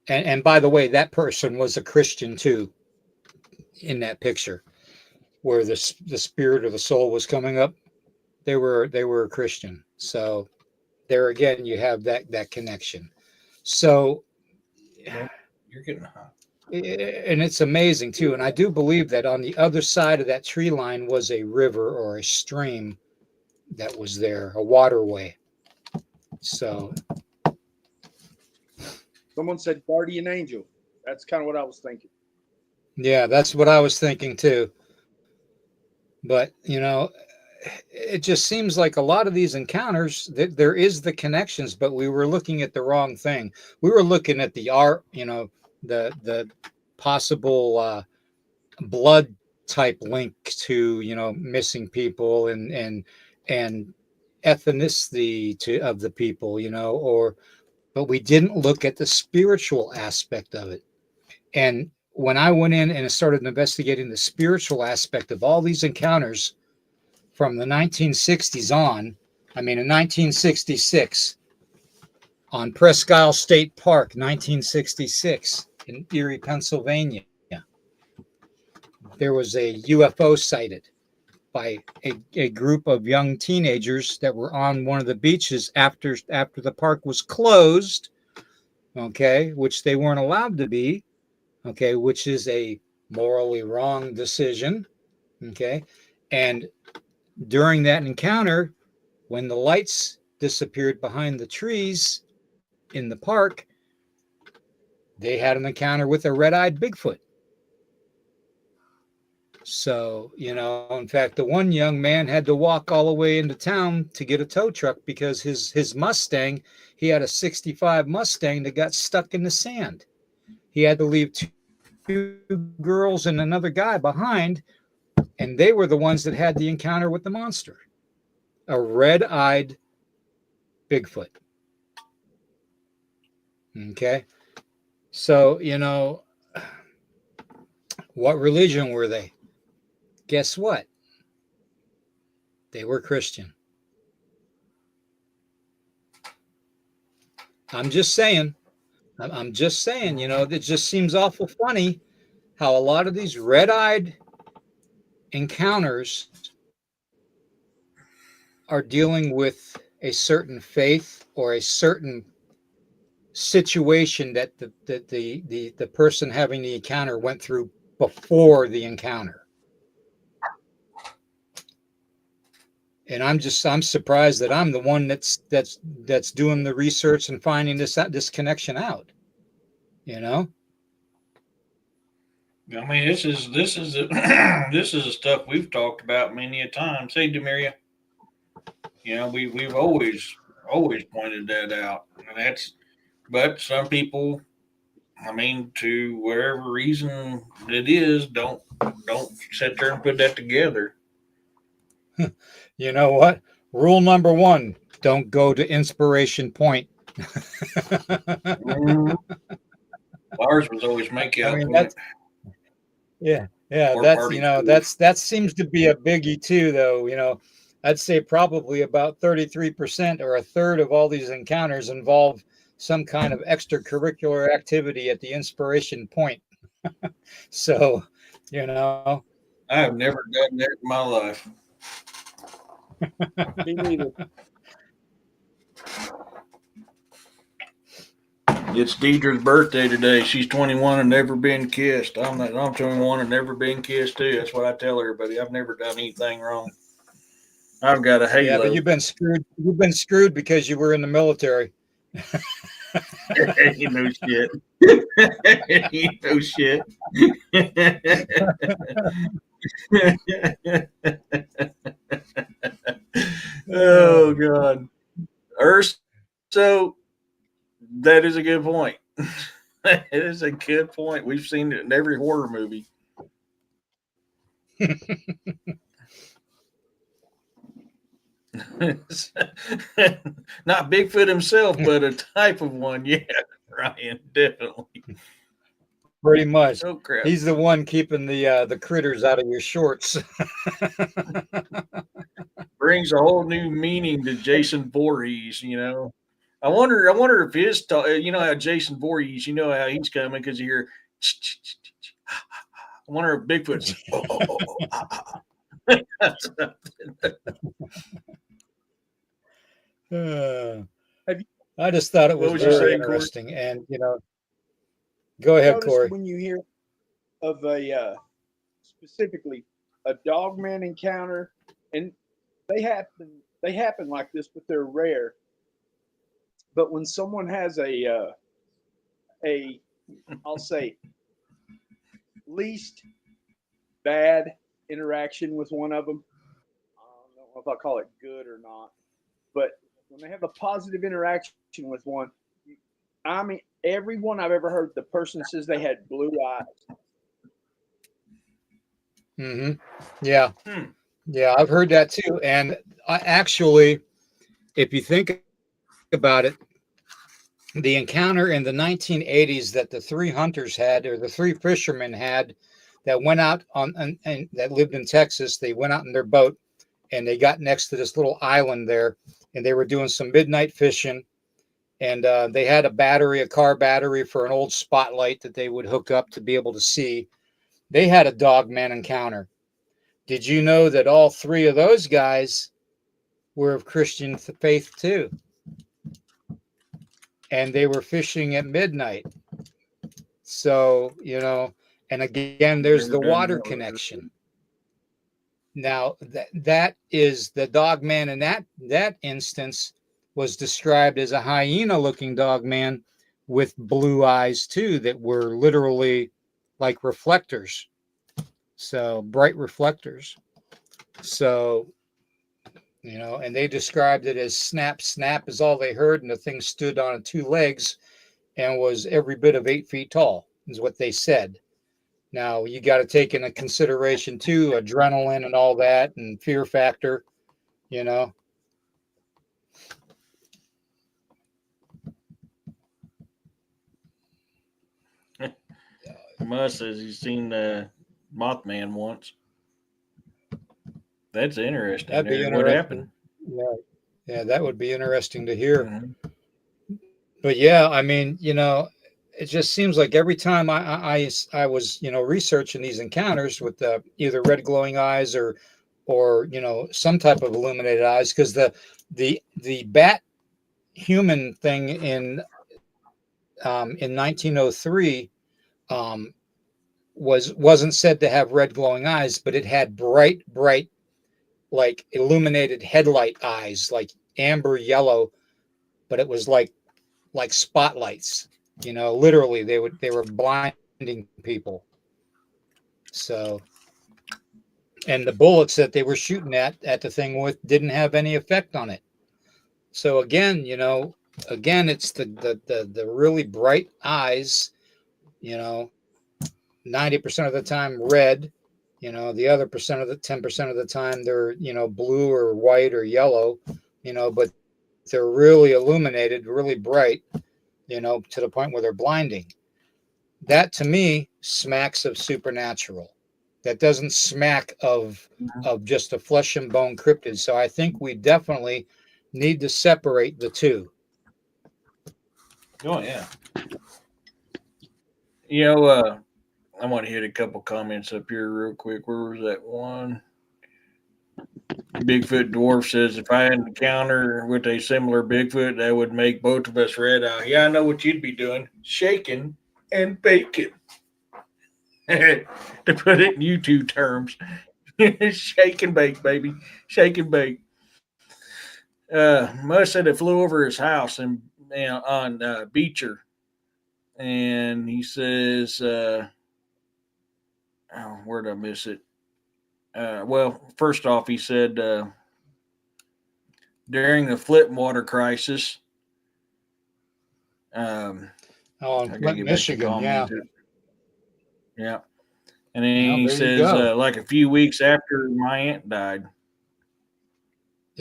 A: and by the way, that person was a Christian too in that picture where the spirit or the soul was coming up. They were a Christian. So there again, you have that connection. So,
B: You're getting hot.
A: and it's amazing too. And I do believe that on the other side of that tree line was a river or a stream that was there, a waterway. So
C: Someone said guardian angel. That's kind of what I was thinking.
A: yeah, that's what I was thinking too. But it just seems like a lot of these encounters that there is the connections, but we were looking at the wrong thing. We were looking at the art, the possible blood type link to missing people and ethnicity of the people, but we didn't look at the spiritual aspect of it. And when I went in and started investigating the spiritual aspect of all these encounters from the 1960s on, I mean, in 1966, on Presque Isle State Park, 1966, in Erie, Pennsylvania, there was a UFO sighted by a group of young teenagers that were on one of the beaches after the park was closed, okay, which they weren't allowed to be, okay, which is a morally wrong decision, okay. And during that encounter, when the lights disappeared behind the trees in the park, they had an encounter with a red-eyed Bigfoot. So, in fact, the one young man had to walk all the way into town to get a tow truck because his Mustang, he had a 65 Mustang that got stuck in the sand. He had to leave two girls and another guy behind, and they were the ones that had the encounter with the monster, a red-eyed Bigfoot. Okay. So, what religion were they? Guess what? They were Christian. I'm just saying, it just seems awful funny how a lot of these red-eyed encounters are dealing with a certain faith or a certain situation that the person having the encounter went through before the encounter. And I'm surprised that I'm the one that's doing the research and finding this connection out.
B: I mean, this is this is the stuff we've talked about many a time. Say, Demaria, we've always pointed that out, and but some people, I mean, to whatever reason it is, don't sit there and put that together.
A: You know what? Rule number 1: don't go to Inspiration Point.
B: Mhm. Ours was always make out.
A: I mean, that's
B: Or
A: that's
B: party schools.
A: that seems to be a biggie too, though. I'd say probably about 33% or a third of all these encounters involve some kind of extracurricular activity at the Inspiration Point. So,
B: I have never done that in my life.
C: Me neither.
B: It's Deidre's birthday today. She's 21 and never been kissed. I'm 21 and never been kissed too. That's what I tell everybody. I've never done anything wrong. I've got a
A: yeah, but
B: halo.
A: you've been screwed. You've been screwed because you were in the military.
B: You know shit. You know shit. Oh God. So that is a good point. It is a good point. We've seen it in every horror movie. Not Bigfoot himself, but a type of one. Yeah, Ryan, definitely.
A: Pretty much.
B: Oh crap.
A: He's the one keeping the critters out of your shorts.
B: Brings a whole new meaning to Jason Voorhees, you know. I wonder if his you know how Jason Voorhees, you know how he's coming because you hear I wonder if Bigfoot's
A: Uh,
C: Have you
A: I just thought it
B: What
A: was
B: was you
A: very
B: saying, Corey?
A: interesting. And, go ahead,
C: noticed
A: Corey.
C: when you hear of a specifically a dogman encounter, and they happen like this, but they're rare. But when someone has a I'll say least bad interaction with one of them, I don't know if I call it good or not, but when they have a positive interaction with one, I mean, everyone I've ever heard, the person says they had blue eyes.
A: Hmm. Yeah.
B: Hmm.
A: Yeah, I've heard that too. And actually, if you think about it, the encounter in the 1980s that the three hunters had, or the three fishermen had, that went out and that lived in Texas, they went out in their boat and they got next to this little island there, and they were doing some midnight fishing. And they had a car battery for an old spotlight that they would hook up to be able to see. They had a dog man encounter. Did you know that all three of those guys were of Christian faith too? And they were fishing at midnight. So, and again, there's
B: Never
A: the
B: done
A: water
B: that with her.
A: connection. Now, that is the dog man in that instance was described as a hyena looking dog man with blue eyes too, that were literally like reflectors. So bright reflectors. So, and they described it as snap, snap is all they heard. And the thing stood on two legs and was every bit of 8 feet tall, is what they said. Now, you got to take into consideration too, adrenaline and all that, and fear factor, you know.
B: Musk says he's seen Mothman once. That's interesting.
A: That'd be
B: What happened?
A: interesting. Yeah, yeah, that would be interesting to hear.
B: Mm-hmm.
A: But yeah, I mean, it just seems like every time I was researching these encounters with either red glowing eyes or some type of illuminated eyes, because the bat human thing in 1903 um, wasn't said to have red glowing eyes, but it had bright like illuminated headlight eyes, like amber yellow, but it was like spotlights. Literally they were blinding people. So, and the bullets that they were shooting at the thing with didn't have any effect on it. So again, it's the really bright eyes, 90% of the time red, the other 10% of the time they're, blue or white or yellow, but they're really illuminated, really bright, to the point where they're blinding. That to me smacks of supernatural. That doesn't smack of just a flesh and bone cryptid. So I think we definitely need to separate the two.
B: Oh yeah. I want to hit a couple comments up here real quick. Where was that one? Bigfoot Dwarf says, if I had an encounter with a similar Bigfoot, that would make both of us red eye. Yeah, I know what you'd be doing. Shaking and baking. To put it in YouTube terms. Shake and bake, baby. Shake and bake. Musk said it flew over his house and on Beecher, and he says, where did I miss it? Well, first off, he said during the Flint water crisis,
A: Oh,
B: I
A: in
B: gotta
A: Flint,
B: get back to
A: Michigan.
B: calm
A: Yeah.
B: music. Yeah, and then
A: Well,
B: he
A: there you
B: says
A: go.
B: like a few weeks after my aunt died.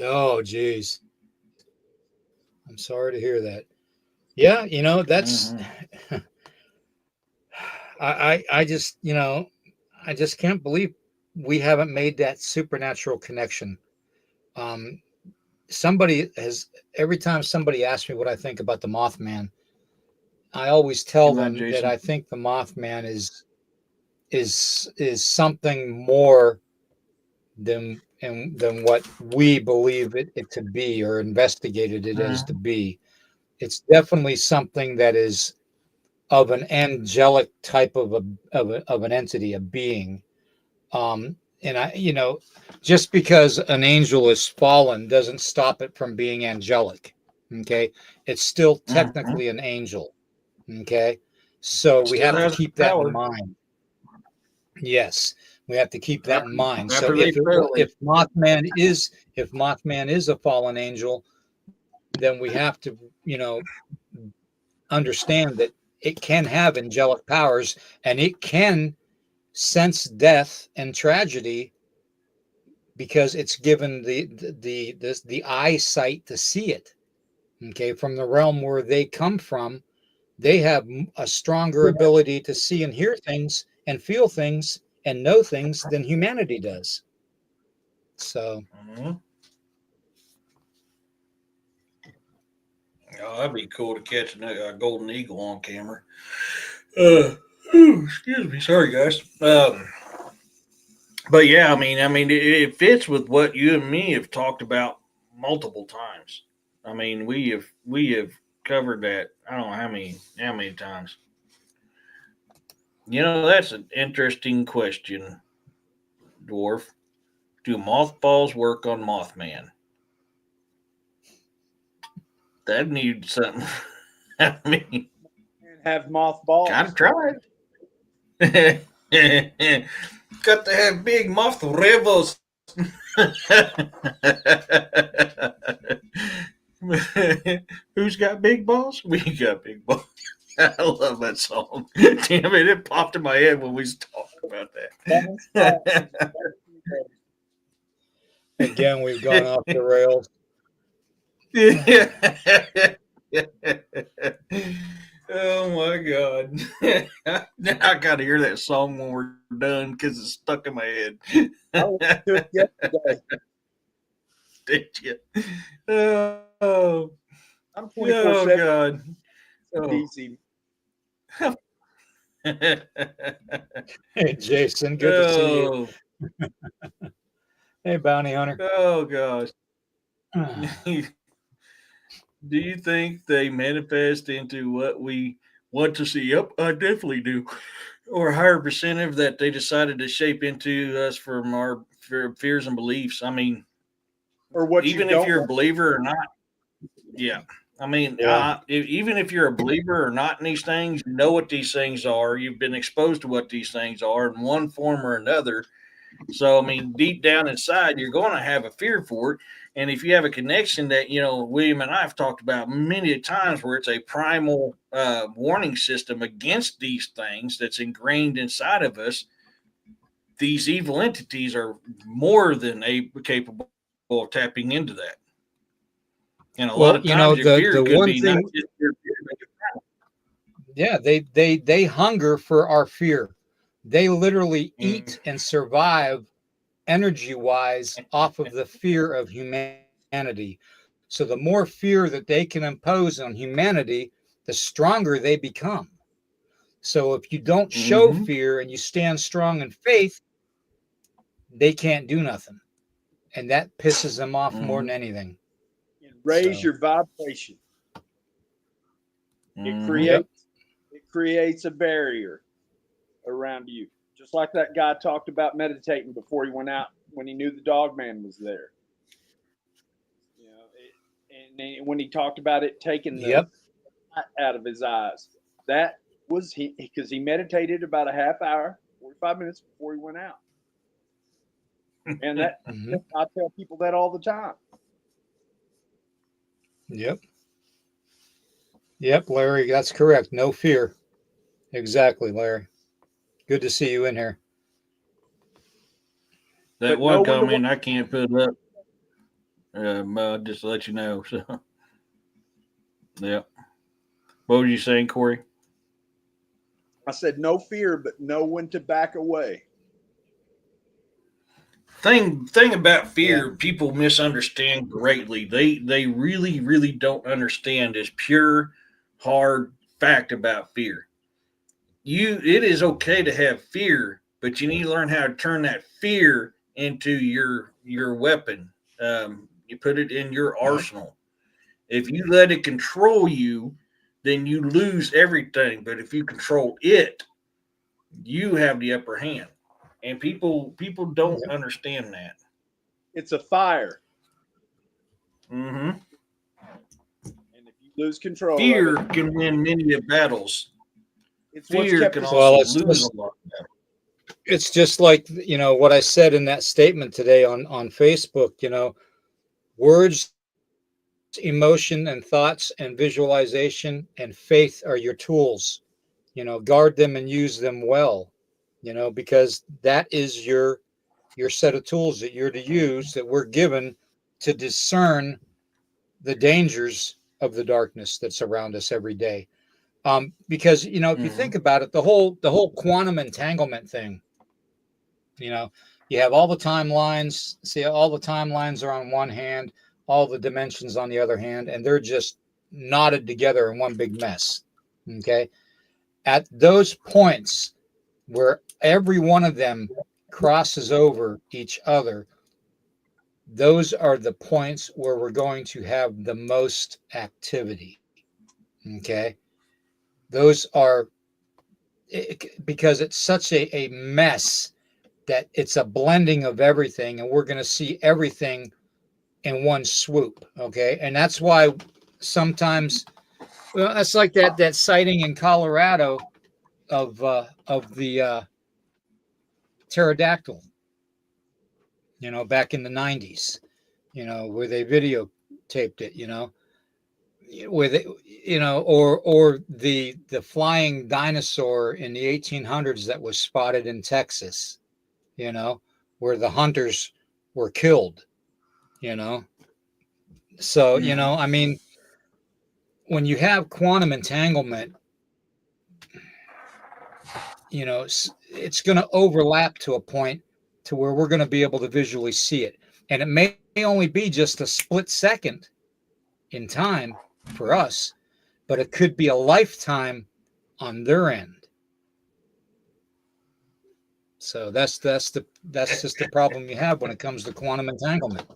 A: Oh, geez. I'm sorry to hear that. Yeah, that's
B: Mm-hmm.
A: I just I just can't believe we haven't made that supernatural connection. Um, somebody has every time somebody asks me what I think about the Mothman, I always tell
B: Good night,
A: them that
B: Jason.
A: I think the Mothman is something more than what we believe it to be or investigated it as to
B: Mm-hmm.
A: be. It's definitely something that is of an angelic type of an entity, a being. And just because an angel is fallen doesn't stop it from being angelic. Okay, it's still
B: Mm-hmm.
A: technically an angel. Okay, so we
B: Still
A: have to
B: has
A: keep that in
B: power
A: mind. Yes, we have to keep that in
B: after
A: mind. So
B: after they fail it.
A: if Mothman is a fallen angel, then we have to understand that it can have angelic powers and it can sense death and tragedy because it's given the eyesight to see it. Okay, from the realm where they come from, they have a stronger ability to see and hear things and feel things and know things than humanity does. So,
B: Mm-hmm. Oh, that'd be cool to catch a golden eagle on camera. Uh, excuse me, sorry guys. But yeah, it fits with what you and me have talked about multiple times. I mean, we have covered that. I don't know how many times. That's an interesting question, dwarf. Do mothballs work on Mothman? That needs something. I mean,
C: And have mothballs.
B: gotta try it. Got to have big moth rebels. Who's got big balls? We got big balls. I love that song. Damn it, it popped in my head when we was talking about that.
A: again, we've gone off the rails.
B: Oh my god. Now I gotta hear that song when we're done because it's stuck in my head.
C: I listened to it yesterday.
B: Did you? Oh,
C: I'm
B: oh
C: 24/7
B: god. Oh.
C: DC.
A: Hey, Jason, good to see you.
B: Oh,
A: Hey, bounty hunter.
B: oh gosh. Do you think they manifest into what we want to see? Yep, I definitely do. Or a higher percentage that they decided to shape into us from our fears and beliefs. I mean,
C: Or what you
B: even if
C: don't
B: you're a
C: want.
B: believer or not, yeah.
A: Yeah.
B: Even if you're a believer or not in these things, you know what these things are. You've been exposed to what these things are in one form or another. So, deep down inside, you're going to have a fear for it. And if you have a connection that, William and I have talked about many times where it's a primal warning system against these things that's ingrained inside of us, these evil entities are more than capable of tapping into that. And a lot
A: Well,
B: of times your fear
A: the
B: could
A: one
B: be not
A: thing,
B: just your fear, but
A: yeah, they hunger for our fear. They literally
B: your,
A: eat and survive energy wise off of the fear of humanity. So the more fear that they can impose on humanity, the stronger they become. So if you don't show
B: mm-hmm,
A: fear and you stand strong in faith, they can't do nothing. And that pisses them off more
B: mm-hmm,
A: than anything.
C: And raise
A: So,
C: your vibration. It
B: mm-hmm,
A: yep.
C: creates a barrier around you. Just like that guy talked about meditating before he went out when he knew the dog man was there. And then when he talked about it taking the
A: Yep.
C: out of his eyes. That was he, because he meditated about a half hour, 45 minutes before he went out. And that
A: Mhm.
C: I tell people that all the time.
A: Yep. Yep, Larry, that's correct. No fear. Exactly, Larry. Good to see you in here.
B: That
C: But know
B: one
C: when to
B: comment I can't put up. Just to let you know. So, yeah. What were you saying, Corey?
C: I said no fear, but know when to back away.
B: Thing about
A: Yeah.
B: fear, people misunderstand greatly. They really don't understand this pure, hard fact about fear. It is okay to have fear, but you need to learn how to turn that fear into your weapon. You put it in your
A: Yep.
B: arsenal. If you let it control you, then you lose everything. But if you control it, you have the upper hand. And people don't
A: Yep.
B: understand that.
C: It's a fire.
B: Hmm.
C: And if you lose control of
B: Fear
C: it,
B: can win many of battles.
C: it's what's
B: Fear
C: kept
B: can
C: us.
B: also
A: Well,
B: lose a lot.
A: it's just like, what I said in that statement today on Facebook, words, emotion and thoughts and visualization and faith are your tools. Guard them and use them well, because that is your set of tools that you're to use, that we're given to discern the dangers of the darkness that's around us every day. Because if you
B: Hmm.
A: think about it, the whole quantum entanglement thing, you know, you have all the timelines. See, all the timelines are on one hand, all the dimensions on the other hand, and they're just knotted together in one big mess. Okay, at those points where every one of them crosses over each other, those are the points where we're going to have the most activity. Okay, those are because it's such a mess that it's a blending of everything, and we're going to see everything in one swoop. Okay, and that's why sometimes, well, that's like that sighting in Colorado of the pterodactyl, back in the 90s, where they videotaped it, with it, or the flying dinosaur in the 1800s that was spotted in Texas, you know, where the hunters were killed, you know. So,
B: Hmm.
A: I mean, when you have quantum entanglement, it's going to overlap to a point to where we're going to be able to visually see it. And it may only be just a split second in time for us, but it could be a lifetime on their end. So that's just the problem you have when it comes to quantum entanglement.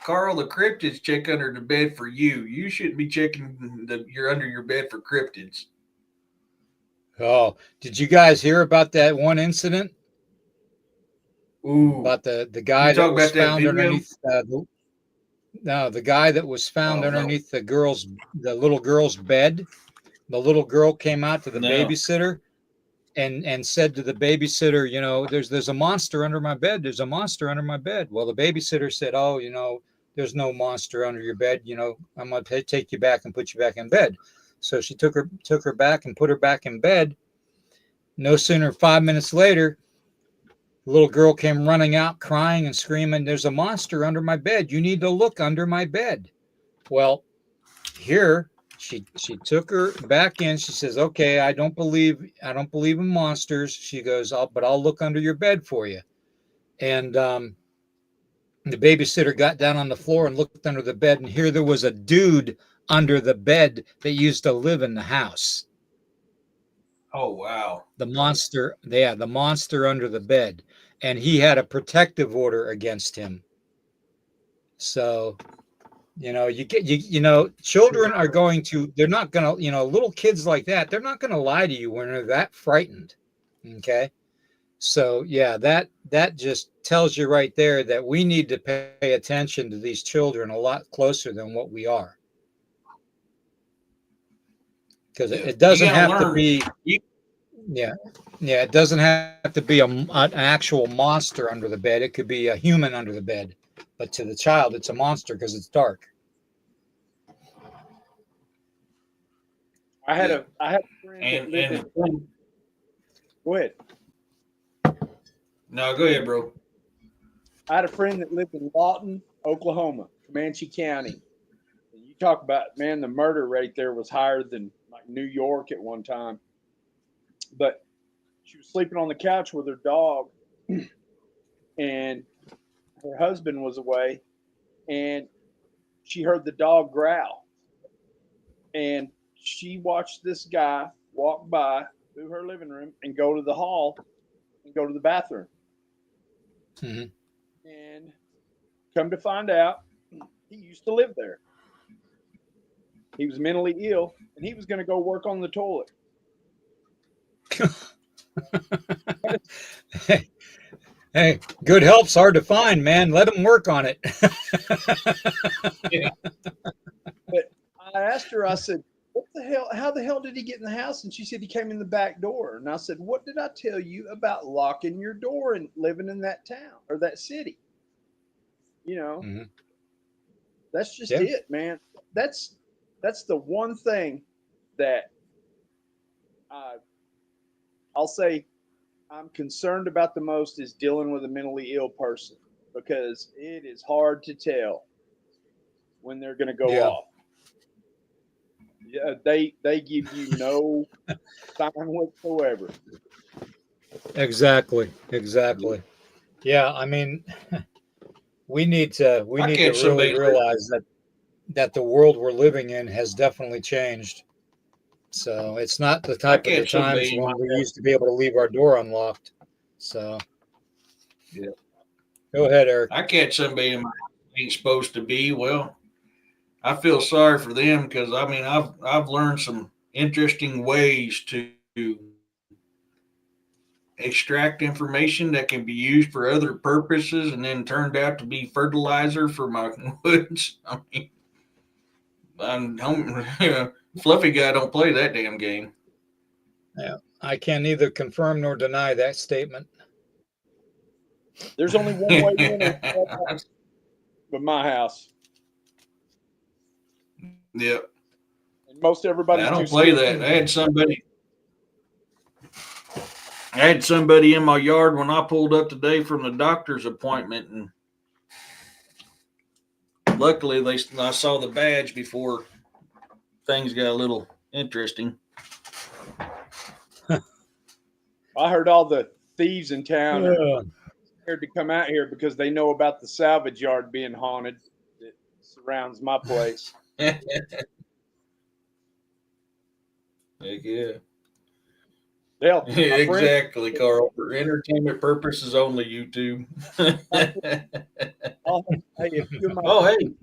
B: Carl, the cryptids check under the bed for you. You shouldn't be checking you're under your bed for cryptids.
A: Oh, did you guys hear about that one incident
B: Ooh,
A: about the
B: you
A: guy that
B: talk
A: was
B: about that
A: found
B: video?
A: underneath no, the guy that was found
B: Oh no,
A: underneath the little girl's bed? The little girl came out to the
B: no.
A: babysitter and said to the babysitter, there's a monster under my bed. There's a monster under my bed. Well, the babysitter said, oh, there's no monster under your bed. I'm going to take you back and put you back in bed. So she took her back and put her back in bed. No sooner 5 minutes later, the little girl came running out crying and screaming, there's a monster under my bed. You need to look under my bed. Well, here she took her back in. She says, okay, I don't believe in monsters. She goes, but I'll look under your bed for you. And the babysitter got down on the floor and looked under the bed, and here there was a dude under the bed that used to live in the house.
B: Oh wow.
A: The monster under the bed, and he had a protective order against him. So you get children are going to they're not going to little kids like that, they're not going to lie to you when they're that frightened. Okay, so yeah, that just tells you right there that we need to pay attention to these children a lot closer than what we are. because it doesn't
B: gotta
A: have to
B: learn.
A: be.
B: You-
A: Yeah, yeah, it doesn't have to be an actual monster under the bed. It could be a human under the bed, but to the child, it's a monster because it's dark.
C: I had a friend that
B: And
C: lived
B: and
C: in. Go ahead.
B: no, go ahead, bro.
C: I had a friend that lived in Lawton, Oklahoma, Comanche County. And you talk about, man, the murder rate there was higher than like New York at one time. But she was sleeping on the couch with her dog, and her husband was away, and she heard the dog growl. And she watched this guy walk by through her living room and go to the hall and go to the bathroom.
A: Hmm.
C: And come to find out, he used to live there. He was mentally ill, and he was going to go work on the toilet.
A: Hey, good help's hard to find, man. Let them work on it.
B: Yeah.
C: But I asked her, I said, what the hell? How the hell did he get in the house? And she said he came in the back door. And I said, what did I tell you about locking your door and living in that town or that city? You know,
A: Mhm.
C: that's just
A: Yeah.
C: it, man. That's the one thing that I'll say I'm concerned about the most is dealing with a mentally ill person, because it is hard to tell when they're going to go
A: Yeah.
C: off. Yeah, they give you no sign whatsoever.
A: Exactly. Exactly. Yeah. I mean, we need to
B: I
A: really
B: catch somebody.
A: realize that the world we're living in has definitely changed. So it's not the
B: I
A: type of the
B: catch
A: times
B: somebody in
A: when
B: my
A: we used to be able to leave our door unlocked. So
B: Yeah.
A: go ahead, Eric.
B: I catch somebody in my house ain't supposed to be. Well, I feel sorry for them because I mean I've learned some interesting ways to extract information that can be used for other purposes and then turned out to be fertilizer for my woods. I mean, Fluffy guy don't play that damn game.
A: Yeah. I can neither confirm nor deny that statement.
C: There's only one way in with my house,
B: Yep.
C: and most
B: I
C: everybody's too
B: don't play
C: scared.
B: that. I had somebody in my yard when I pulled up today from the doctor's appointment, and luckily I saw the badge before things got a little interesting.
C: I heard all the thieves in town are
A: Uh,
C: scared to come out here because they know about the salvage yard being haunted that surrounds my place.
B: Heck yeah.
C: Hell, my friend,
B: Exactly, Carl. For entertainment purposes only, YouTube.
C: hey, a few of my
B: Oh, hey.
C: friends,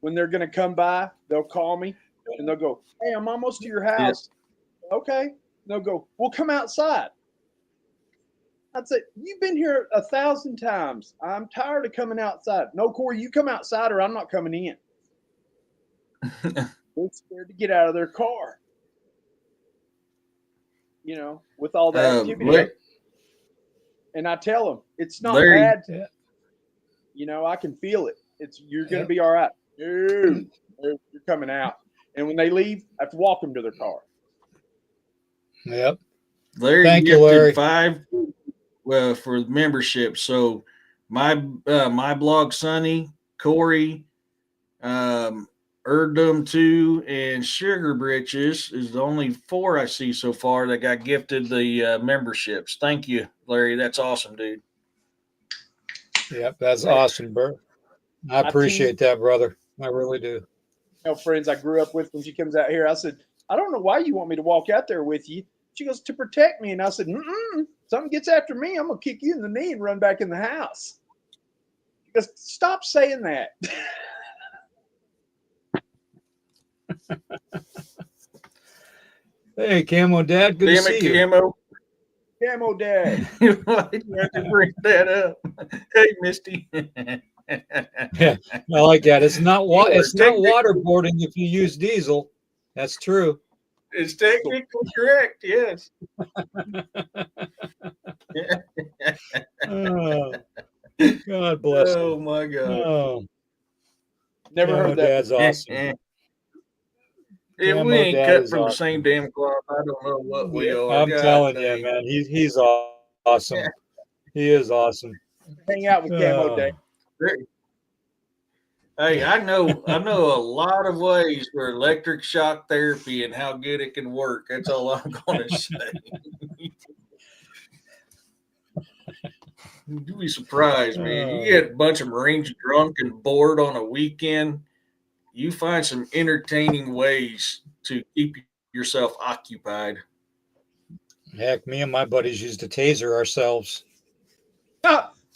C: when they're going to come by, they'll call me and they'll go, "Hey, I'm almost to your house." Okay. And they'll go, "We'll come outside." I'd say, "You've been here 1,000 times. I'm tired of coming outside." "No, Corey, you come outside or I'm not coming in." They're scared to get out of their car, with all the activity.
B: Larry,
C: And I tell them, it's not
B: Larry,
C: bad.
A: yeah.
C: I can feel it. You're going to
A: Yeah.
C: be all right. No, you're coming out. And when they leave, I have to walk them to their car.
A: Yep.
B: Larry
A: Thank you,
B: gifted
A: Larry.
B: 5 for membership. So my blog, Sonny, Corey, Erdum 2, and Sugar Britches is the only 4 I see so far that got gifted the memberships. Thank you, Larry. That's awesome, dude.
A: Yep. That's awesome, Bert. I appreciate that, brother. I really do.
C: Friends I grew up with, when she comes out here, I said, "I don't know why you want me to walk out there with you." She goes, "To protect me." And I said, "Something gets after me, I'm going to kick you in the knee and run back in the house." She goes, "Stop saying that."
A: Hey, Camo Dad, good
B: Damn
A: to
B: it,
A: see you.
B: Camo.
C: Camo Dad.
B: Why'd you have to bring that up? Hey, Misty.
A: Yeah, I like that. It's not
B: You are
A: it's not
B: technically
A: waterboarding if you use diesel. That's true.
B: It's technically correct. Yes.
A: Oh, God bless him.
B: Oh my God.
A: Oh,
C: Never heard
A: Camo
C: that.
A: Dad's awesome.
B: If we
A: Camo
B: ain't
A: Dad
B: cut
A: is
B: from the
A: awesome.
B: same damn cloth, I don't know what we are.
A: I'm
B: God
A: telling you,
B: dang.
A: man, he's awesome. He is awesome.
C: Hang out with Camo Dad.
B: Hey, I know a lot of ways for electric shock therapy and how good it can work. That's all I'm gonna say. You'd be surprised, man. You get a bunch of Marines drunk and bored on a weekend, you find some entertaining ways to keep yourself occupied.
A: Heck, me and my buddies used to taser ourselves.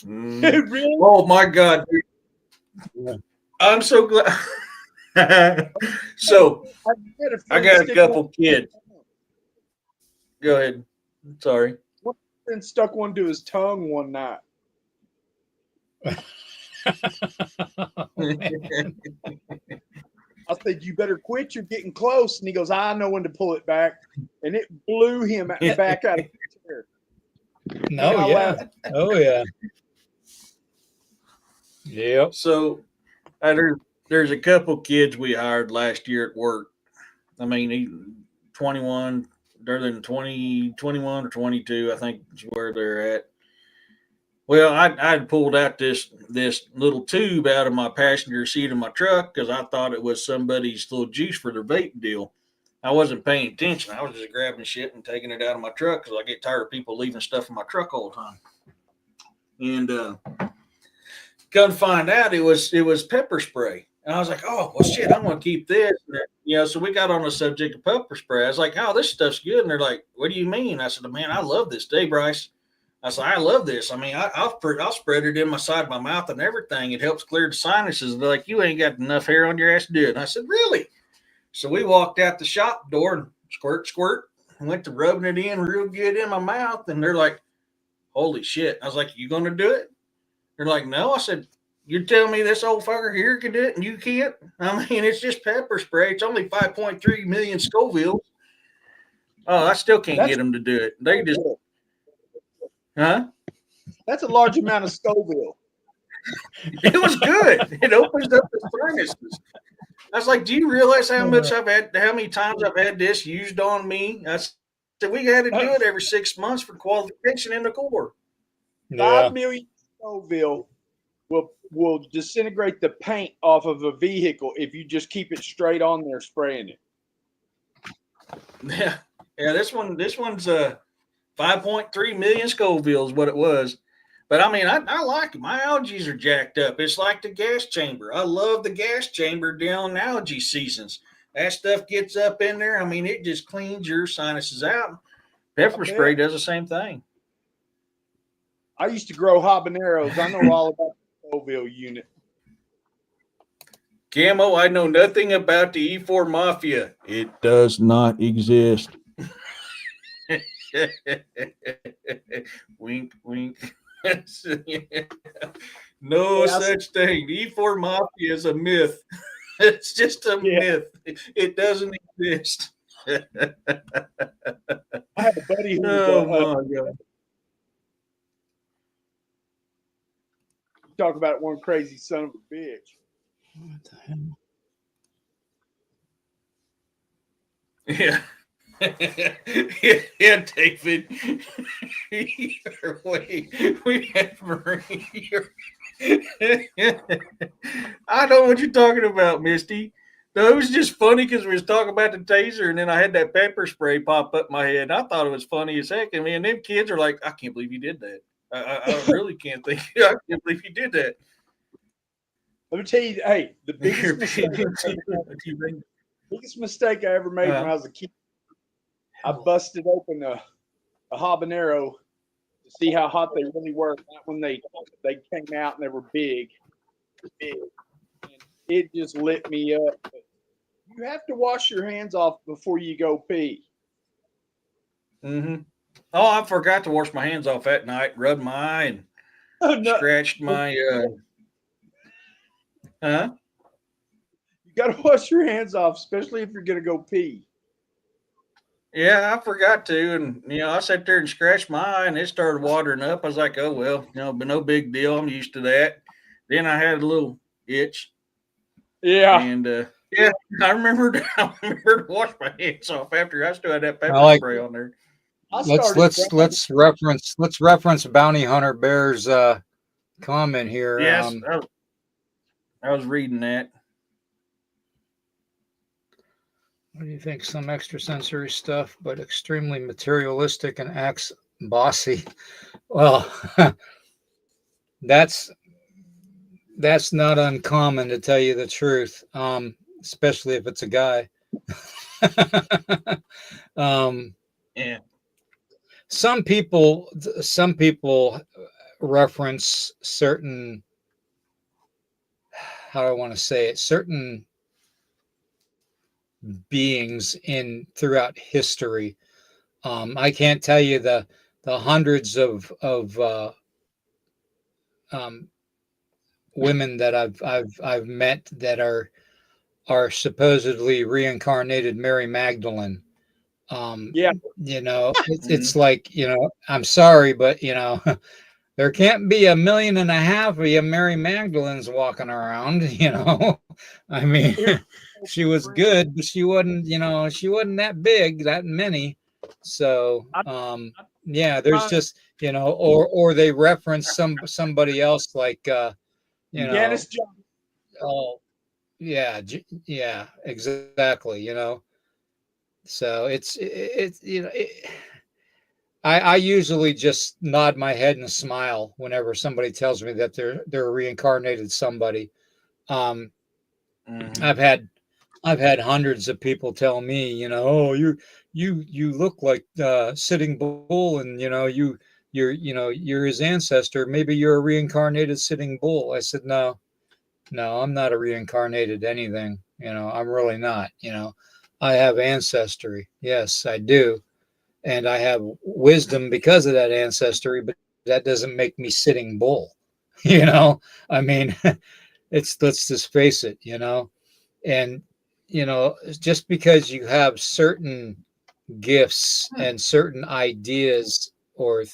C: Really?
B: Oh my God, dude.
A: Yeah.
B: I'm so glad. So I got a couple kids. Go ahead. Sorry.
C: And stuck one to his tongue one night. I said, "You better quit. You're getting close." And he goes, "I know when to pull it back." And it blew him back out of the chair.
A: No, yeah. Oh, yeah. Yep.
B: So there's a couple kids we hired last year at work. I mean, 21, they're than 20, 21 or 22, I think is where they're at. Well, I'd pulled out this little tube out of my passenger seat of my truck because I thought it was somebody's little juice for their vape deal. I wasn't paying attention. I was just grabbing shit and taking it out of my truck because I get tired of people leaving stuff in my truck all the time. And come to find out, it was pepper spray. And I was like, oh, well, shit, I'm going to keep this. So we got on the subject of pepper spray. I was like, oh, this stuff's good. And they're like, what do you mean? I said, man, I love this day, Bryce. I said, I love this. I mean, I'll spread it in my side of my mouth and everything. It helps clear the sinuses. They're like, you ain't got enough hair on your ass to do it. And I said, really? So we walked out the shop door and squirt, squirt, and went to rubbing it in real good in my mouth. And they're like, holy shit. I was like, you going to do it? They're like, no. I said, you tell me this old fucker here can do it and you can't? I mean, it's just pepper spray. It's only 5.3 million Scoville. Oh, I still can't get them to do it. They just, huh?
C: That's a large amount of Scoville.
B: It was good. It opens up the sinuses. I was like, do you realize how many times I've had this used on me? I said, we had to do it every 6 months for qualification in the Corps.
C: 5 million Scoville will disintegrate the paint off of a vehicle if you just keep it straight on there spraying it.
B: Yeah. This one's 5.3 million Scoville is what it was. But I mean, I like it. My algae are jacked up. It's like the gas chamber. I love the gas chamber during algae seasons. That stuff gets up in there. I mean, it just cleans your sinuses out. Pepper spray does the same thing.
C: I used to grow habaneros. I know all about the Scoville unit.
B: Camo, I know nothing about the E4 Mafia. It does not exist. Wink, wink. No such thing. E4 Mafia is a myth. It's just a myth. It doesn't exist.
C: I have a buddy who
B: my God.
C: Talk about one crazy son of a bitch.
A: What the hell?
B: Yeah. Yeah, David. We have Marie. I know what you're talking about, Misty. No, it was just funny because we was talking about the taser, and then I had that pepper spray pop up my head. I thought it was funny as heck. And man, them kids are like, I can't believe you did that. I really can't think. I can't believe you did that.
C: Let me tell you, hey, the biggest mistake I ever made when I was a kid, I busted open a habanero to see how hot they really were. Not when they came out and they were big. And it just lit me up. But you have to wash your hands off before you go pee.
B: Mm-hmm. Oh, I forgot to wash my hands off that night. Rubbed my eye and scratched my. Huh?
C: You got to wash your hands off, especially if you're going to go pee.
B: Yeah, I forgot to, and I sat there and scratched my eye, and it started watering up. I was like, "Oh well, but no big deal. I'm used to that." Then I had a little itch,
C: Yeah.
B: and yeah, I remembered. I remembered to wash my hands off after I still had that
A: I
B: pepper
A: like
B: spray on there.
C: I
A: let's
C: started
A: let's
C: crying.
A: let's reference Bounty Hunter Bear's comment here.
B: Yes, I was reading that.
A: What do you think? Some extrasensory stuff, but extremely materialistic and acts bossy. Well, that's that's not uncommon to tell you the truth, especially if it's a guy. um,
B: Yeah.
A: some people reference certain, how do I want to say it, certain beings in throughout history. I can't tell you the hundreds of um, women that I've met that are supposedly reincarnated Mary Magdalene. Um,
C: Yeah.
A: it's
B: Mhm.
A: like, I'm sorry, but there can't be 1.5 million of you Mary Magdalenes walking around. I mean,
C: Here's
A: she was
C: friend.
A: good, but she wasn't that big, that many. So
C: I,
A: yeah, there's
C: I
A: just, or they reference somebody else like you know
C: Janice Joplin.
A: oh yeah, yeah, exactly. So it's I usually just nod my head and smile whenever somebody tells me that they're reincarnated somebody. Um,
B: Mhm.
A: I've had I've had hundreds of people tell me, oh, you look like Sitting Bull, and you're his ancestor. Maybe you're a reincarnated Sitting Bull. I said, no, no, I'm not a reincarnated anything. I'm really not. I have ancestry. Yes, I do, and I have wisdom because of that ancestry, but that doesn't make me Sitting Bull. I mean, let's just face it, and just because you have certain gifts and certain ideas, or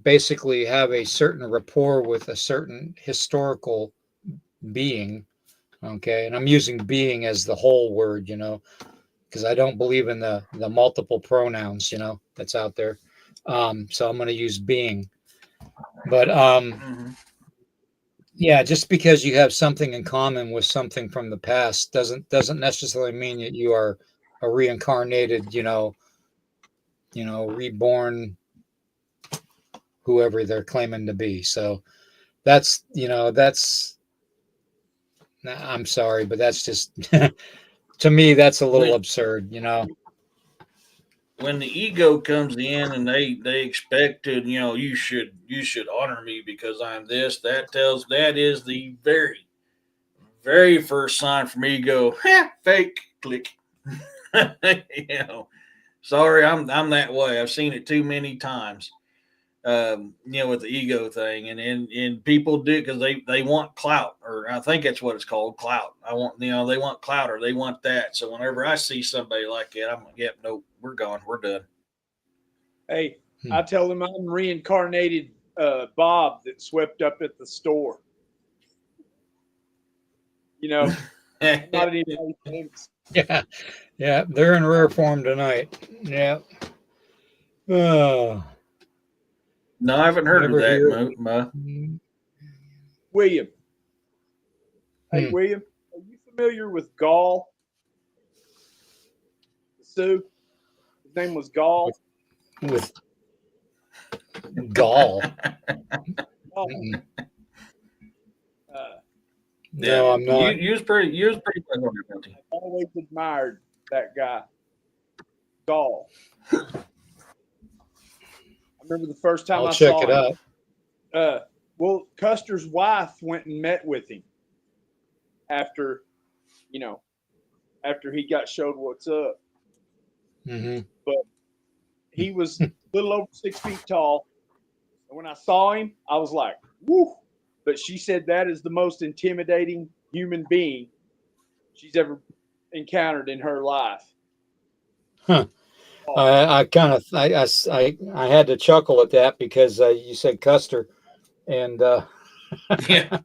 A: basically have a certain rapport with a certain historical being. Okay, and I'm using being as the whole word, because I don't believe in the multiple pronouns, that's out there. So I'm going to use being. But
B: Mhm.
A: yeah, just because you have something in common with something from the past doesn't necessarily mean that you are a reincarnated, reborn, whoever they're claiming to be. So that's I'm sorry, but that's just to me that's a little
B: When
A: absurd.
B: when the ego comes in and they expect to, you should honor me because I'm this. That is the very very first sign for me to go, fake, click. you know, Sorry, I'm that way. I've seen it too many times. With the ego thing, and people do because they want clout, or I think that's what it's called, clout. They want clout, or they want that. So whenever I see somebody like that, I'm like, yep, nope, we're gone, we're done.
C: Hey,
A: Hmm.
C: I tell them I'm reincarnated Bob that swept up at the store. I'm not anybody famous.
A: Yeah, yeah, they're in rare form tonight. Yeah. Oh,
B: No, I haven't heard of
A: never
B: that,
A: hear.
B: Mo.
C: William. Hey,
A: Hmm.
C: William, are you familiar with Gall, the Sioux? His name was Gall.
A: With gall.
C: Gall.
A: Mm-mm.
C: Uh,
B: Yeah,
A: No, I'm
B: you
A: not.
B: you was pretty clever about it.
C: I've always admired that guy, Gall. I remember the first time
A: I'll
C: I
A: check
C: saw
A: it
C: him.
A: out.
C: Well, Custer's wife went and met with him after, you know, after he got showed what's up.
A: Hmm.
C: But he was a little over 6 feet tall. And when I saw him, I was like, woo. But she said that is the most intimidating human being she's ever encountered in her life.
A: Huh. I kind of I had to chuckle at that because you said Custer, and
B: Yeah,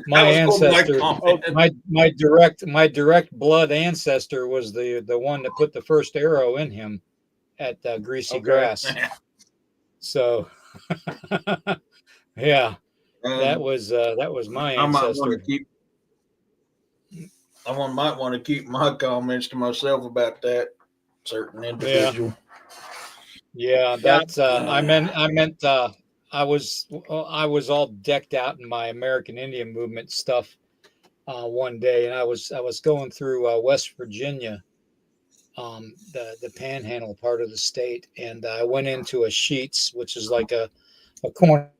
A: my
B: that was going my
A: ancestor,
C: Oh,
B: comment.
A: my direct blood ancestor was the one that put the first arrow in him at Greasy
C: okay.
A: Grass. So yeah, that
B: Um,
A: was my
B: I might want to
A: ancestor.
B: keep. Might want to keep my comments to myself about that certain
A: Yeah,
B: individual.
A: yeah.
C: Yeah,
A: That's I meant I was all decked out in my American Indian movement stuff one day, and I was going through West Virginia, the Panhandle part of the state, and I went into a Sheets, which is like a corner,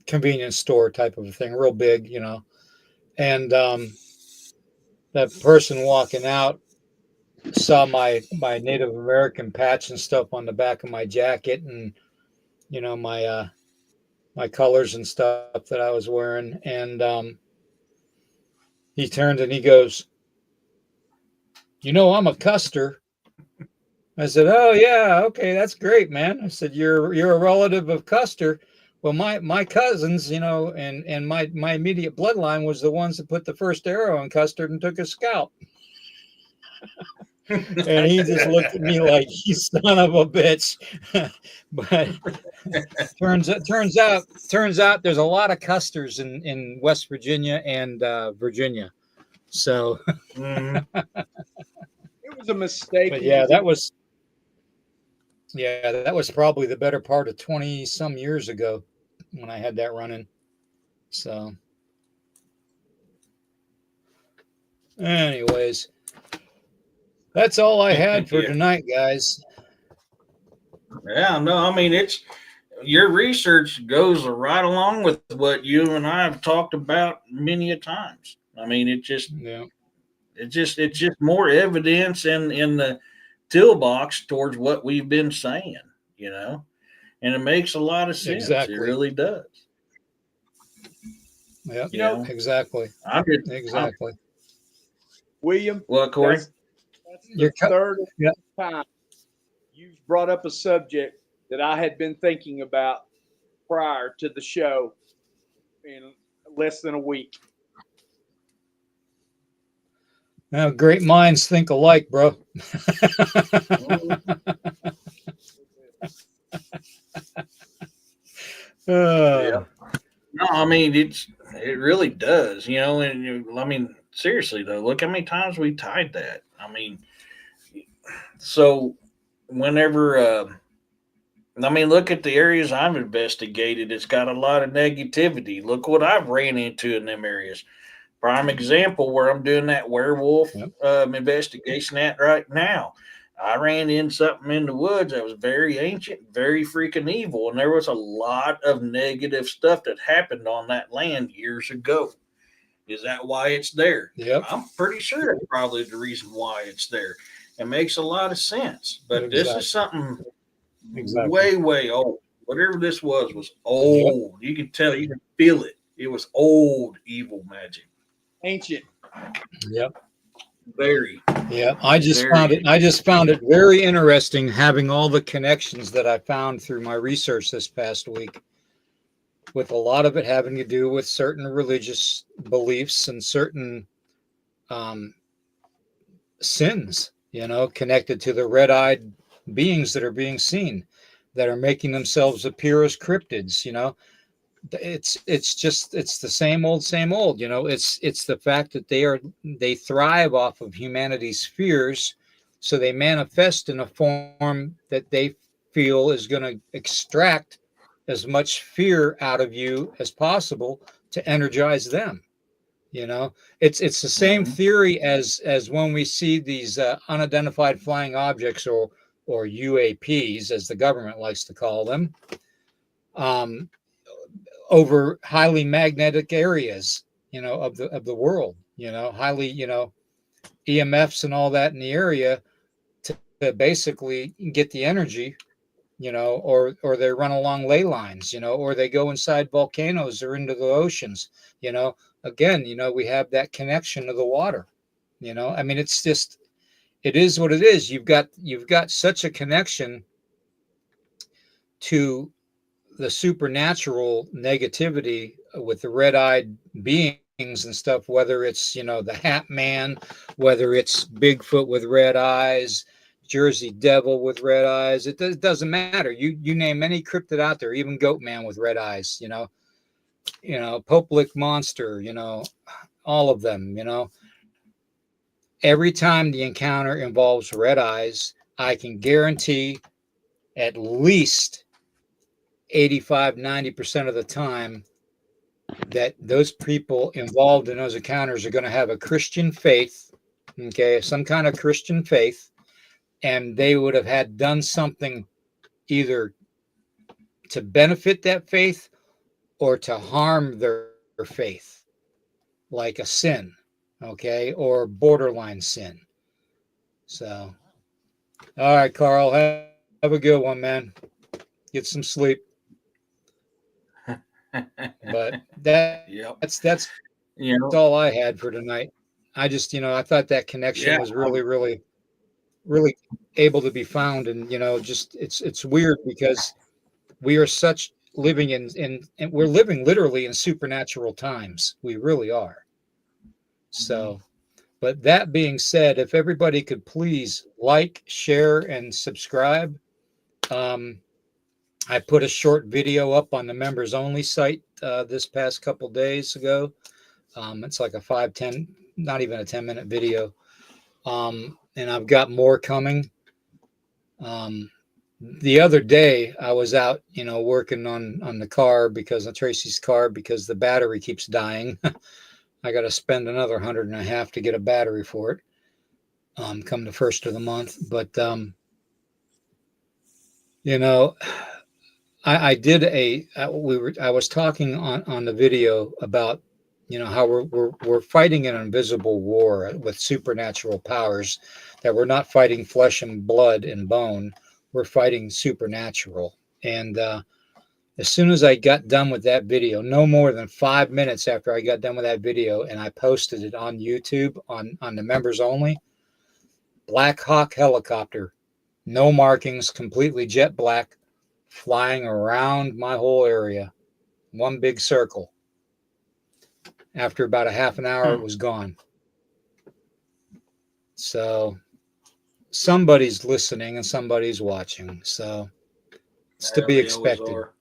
A: convenience store type of a thing, real big, and that person walking out saw my Native American patch and stuff on the back of my jacket, and my colors and stuff that I was wearing, and he turned and he goes, I'm a Custer. I said, "Oh yeah, okay, that's great, man." I said, "You're a relative of Custer." Well, my cousins, and my immediate bloodline was the ones that put the first arrow in Custer and took his scalp. And he just looked at me like, "You son of a bitch." But turns out there's a lot of Custers in West Virginia and Virginia. So,
C: it was a mistake.
A: but
C: He was
A: that was probably the better part of 20 some years ago when I had that running. So, anyways, that's all I had for
B: Yeah,
A: tonight, guys.
B: yeah. No, I mean it's your research goes right along with what you and I have talked about many a times. I mean,
A: Yeah,
B: it's just more evidence in the toolbox towards what we've been saying, you know, and it makes a lot of sense. It
A: exactly.
B: really does.
A: Yep,
C: you
B: You
C: know,
B: know,
A: exactly.
B: I'm
A: Exactly.
C: William,
B: what, Corey?
C: that's the
A: You're cut.
C: third
A: Yeah.
C: time you've brought up a subject that I had been thinking about prior to the show in less than a week.
A: Now, great minds think alike, bro.
B: Mhm.
A: Uh,
B: Yeah. No, I mean it really does, you know, and I mean seriously though, look how many times we tied that. I mean, so whenever I mean, look at the areas I've investigated. It's got a lot of negativity. Look what I've ran into in them areas. Prime example where I'm doing that werewolf
A: yep,
B: investigation at right now. I ran in something in the woods that was very ancient, very freaking evil, and there was a lot of negative stuff that happened on that land years ago. Is that why it's there?
A: yep,
B: I'm pretty sure that's probably the reason why it's there. It makes a lot of sense. But this is
A: exactly,
B: something
A: exactly.
B: way, way old. Whatever this was
A: Yep,
B: old. You can tell, you can feel it. It was old evil magic.
C: Ancient.
A: yep,
B: Very,
A: yeah. I just found it.
B: very.
A: I just found it very interesting having all the connections that I found through my research this past week, with a lot of it having to do with certain religious beliefs and certain um, sins, connected to the red-eyed beings that are being seen, that are making themselves appear as cryptids. It's the same old. It's the fact that they thrive off of humanity's fears, so they manifest in a form that they feel is going to extract as much fear out of you as possible to energize them. It's the same
B: Mhm.
A: theory as when we see these unidentified flying objects, or UAPs, as the government likes to call them, um, over highly magnetic areas, of the world, highly, EMFs and all that in the area, to basically get the energy, or they run along ley lines, or they go inside volcanoes or into the oceans, you know. Again, we have that connection to the water, I mean, it's just, it is what it is. You've got such a connection to the supernatural negativity with the red-eyed beings and stuff, whether it's, the Hat Man, whether it's Bigfoot with red eyes, Jersey Devil with red eyes. It doesn't matter. You name any cryptid out there, even Goat Man with red eyes, Pope Lick Monster, all of them, Every time the encounter involves red eyes, I can guarantee at least 85-90% of the time that those people involved in those encounters are going to have a Christian faith, okay, some kind of Christian faith, and they would have had done something either to benefit that faith or to harm their faith, like a sin, okay, or borderline sin. So, all right, Carl, have a good one, man. Get some sleep. But
B: Yep.
A: that's
B: You
A: that's
B: know,
A: all I had for tonight. I just, I thought that connection
B: yeah.
A: was really, really, really able to be found, and just it's weird because we are such living in we're living literally in supernatural times. We really are. So, but that being said, if everybody could please like, share, and subscribe. Um, I put a short video up on the members only site this past couple days ago. It's like a 5-10, not even a 10-minute video. And I've got more coming. The other day I was out, working on the car, because on Tracy's car, because the battery keeps dying. I got to spend another $150 to get a battery for it. Come the first of the month. But you know, I was talking on the video about, how we're fighting an invisible war with supernatural powers, that we're not fighting flesh and blood and bone. We're fighting supernatural. And as soon as I got done with that video, no more than 5 minutes after I got done with that video, and I posted it on YouTube on the members only, Black Hawk helicopter, no markings, completely jet black, flying around my whole area, one big circle. After about a half an hour, it was gone. So somebody's listening and somebody's watching. So it's to be
B: They always
A: expected.
B: are.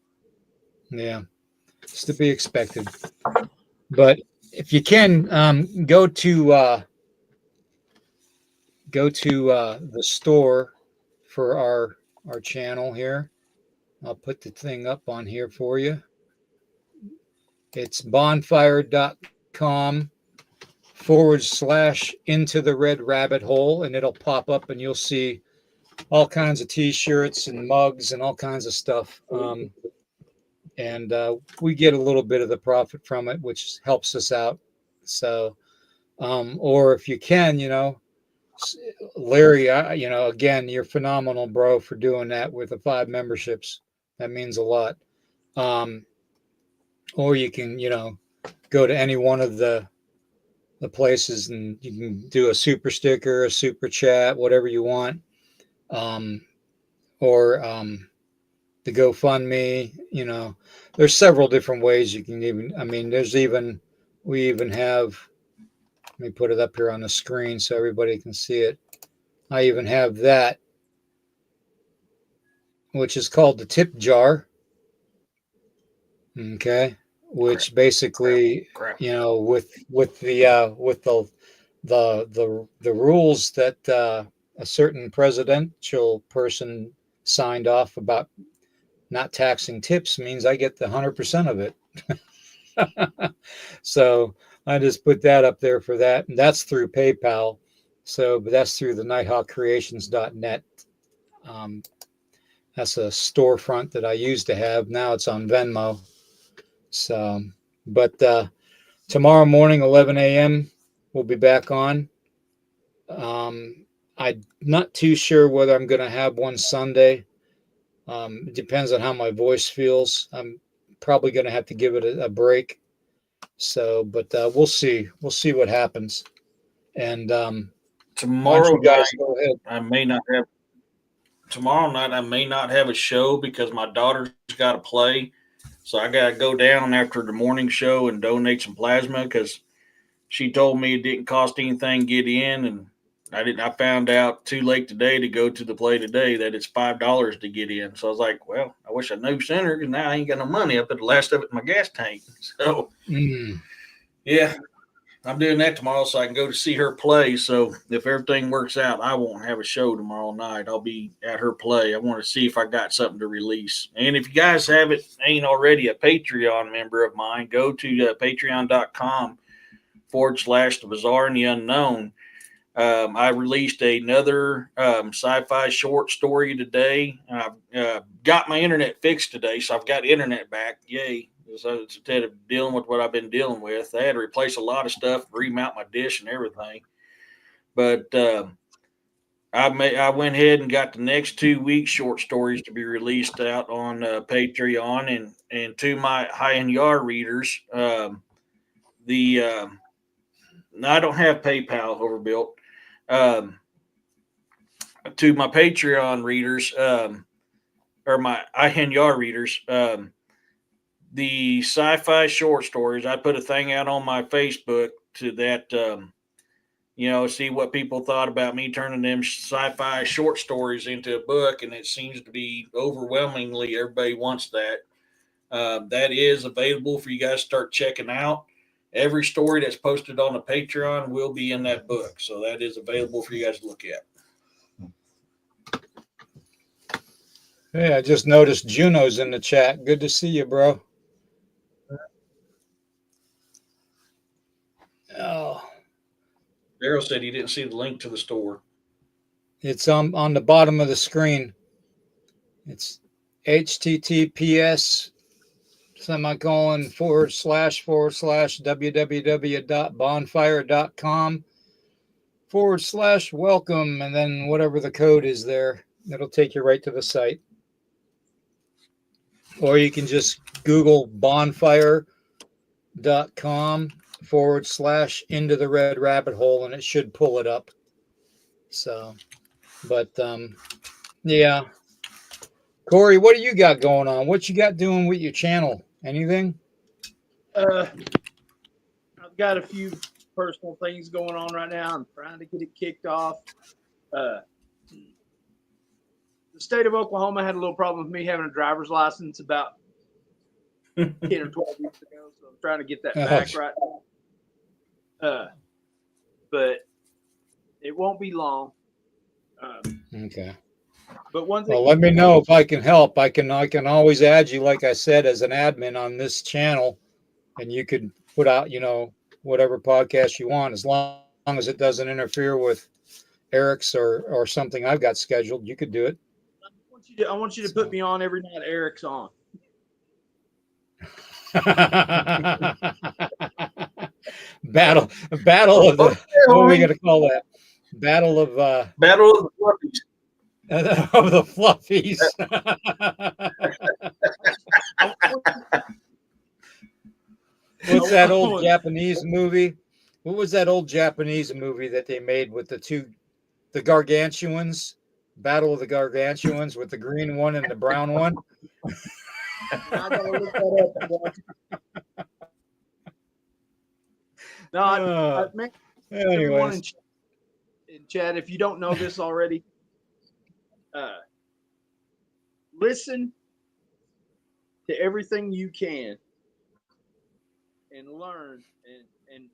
A: Yeah, it's to be expected. But if you can, go to the store for our channel here. I'll put the thing up on here for you. It's bonfire.com/into the red rabbit hole, and it'll pop up and you'll see all kinds of t-shirts and mugs and all kinds of stuff. And we get a little bit of the profit from it, which helps us out. So, or if you can, Larry, again, you're phenomenal, bro, for doing that with the 5 memberships. That means a lot. Or you can, go to any one of the places, and you can do a super sticker, a super chat, whatever you want. Or the GoFundMe, there's several different ways you can even, we even have, let me put it up here on the screen so everybody can see it. I even have that, which is called the tip jar. Okay. Which basically,
B: Crap.
A: with the rules that a certain presidential person signed off about not taxing tips, means I get the 100% of it. So I just put that up there for that. And that's through PayPal. So, but that's through the nighthawkcreations.net. That's a storefront that I used to have. Now it's on Venmo. So, but tomorrow morning, 11 a.m., we'll be back on. I'm not too sure whether I'm going to have one Sunday. It depends on how my voice feels. I'm probably going to have to give it a break. So, but we'll see. We'll see what happens. And why don't
B: Tomorrow
A: you guys
B: night,
A: go ahead?
B: I may not have. Tomorrow night, I may not have a show because my daughter's got to play. So I got to go down after the morning show and donate some plasma because she told me it didn't cost anything to get in, and I didn't. I found out too late today to go to the play today that it's $5 to get in. So I was like, well, I wish I knew sooner because now I ain't got no money. I put the last of it in my gas tank. So yeah, I'm doing that tomorrow so I can go to see her play. So if everything works out, I won't have a show tomorrow night. I'll be at her play. I want to see if I got something to release. And if you guys ain't already a Patreon member of mine, go to patreon.com/the bizarre and the unknown. I released another sci-fi short story today. I got my internet fixed today, so I've got internet back. Yay. So instead of dealing with what I've been dealing with, I had to replace a lot of stuff, remount my dish and everything. But I went ahead and got the next 2 weeks short stories to be released out on Patreon, and to my high end yard readers, I don't have PayPal overbuilt. To my Patreon readers, or my INYAR readers, the sci-fi short stories. I put a thing out on my Facebook to that, see what people thought about me turning them sci-fi short stories into a book, and it seems to be overwhelmingly everybody wants that. That is available for you guys to start checking out. Every story that's posted on the Patreon will be in that book, so that is available for you guys to look at.
A: Hey, I just noticed Juno's in the chat. Good to see you, bro. Oh,
B: Daryl said he didn't see the link to the store.
A: it's on the bottom of the screen. It's https://www.bonfire.com/welcome, and then whatever the code is there, it'll take you right to the site. Or you can just Google bonfire.com/into the red rabbit hole, and it should pull it up. So, but yeah. Corey, what do you got going on? What you got doing with your channel? Anything?
C: I've got a few personal things going on right now. I'm trying to get it kicked off. The state of Oklahoma had a little problem with me having a driver's license about 10 or 12 years ago, so I'm trying to get that back right now. But it won't be long.
A: Okay.
C: But one thing.
A: Well, let me know if I can help. I can always add you, like I said, as an admin on this channel, and you could put out, whatever podcast you want, as long as it doesn't interfere with Eric's or something I've got scheduled. You could do it.
C: I want you to put me on every night Eric's on.
A: Battle of the, what are we going to call that? Battle of the
B: Fluffies.
A: Of the Fluffies. What's that old Japanese movie? What was that old Japanese movie that they made with the Gargantuans? Battle of the Gargantuans with the green one and the brown one.
C: I gotta look that up. No, everyone in chat, if you don't know this already, listen to everything you can and learn and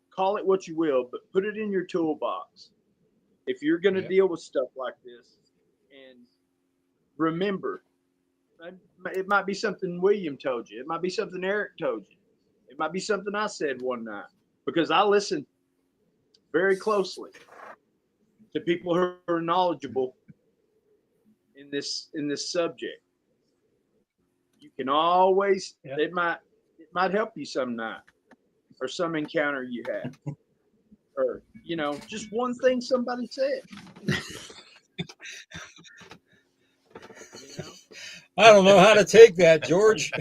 C: call it what you will, but put it in your toolbox if you're going to deal with stuff like this. And remember, it might be something William told you. It might be something Eric told you. It might be something I said one night, because I listen very closely to people who are knowledgeable in this subject. You can always, it might help you some night or some encounter you have, or just one thing somebody said.
A: I don't know how to take that, George.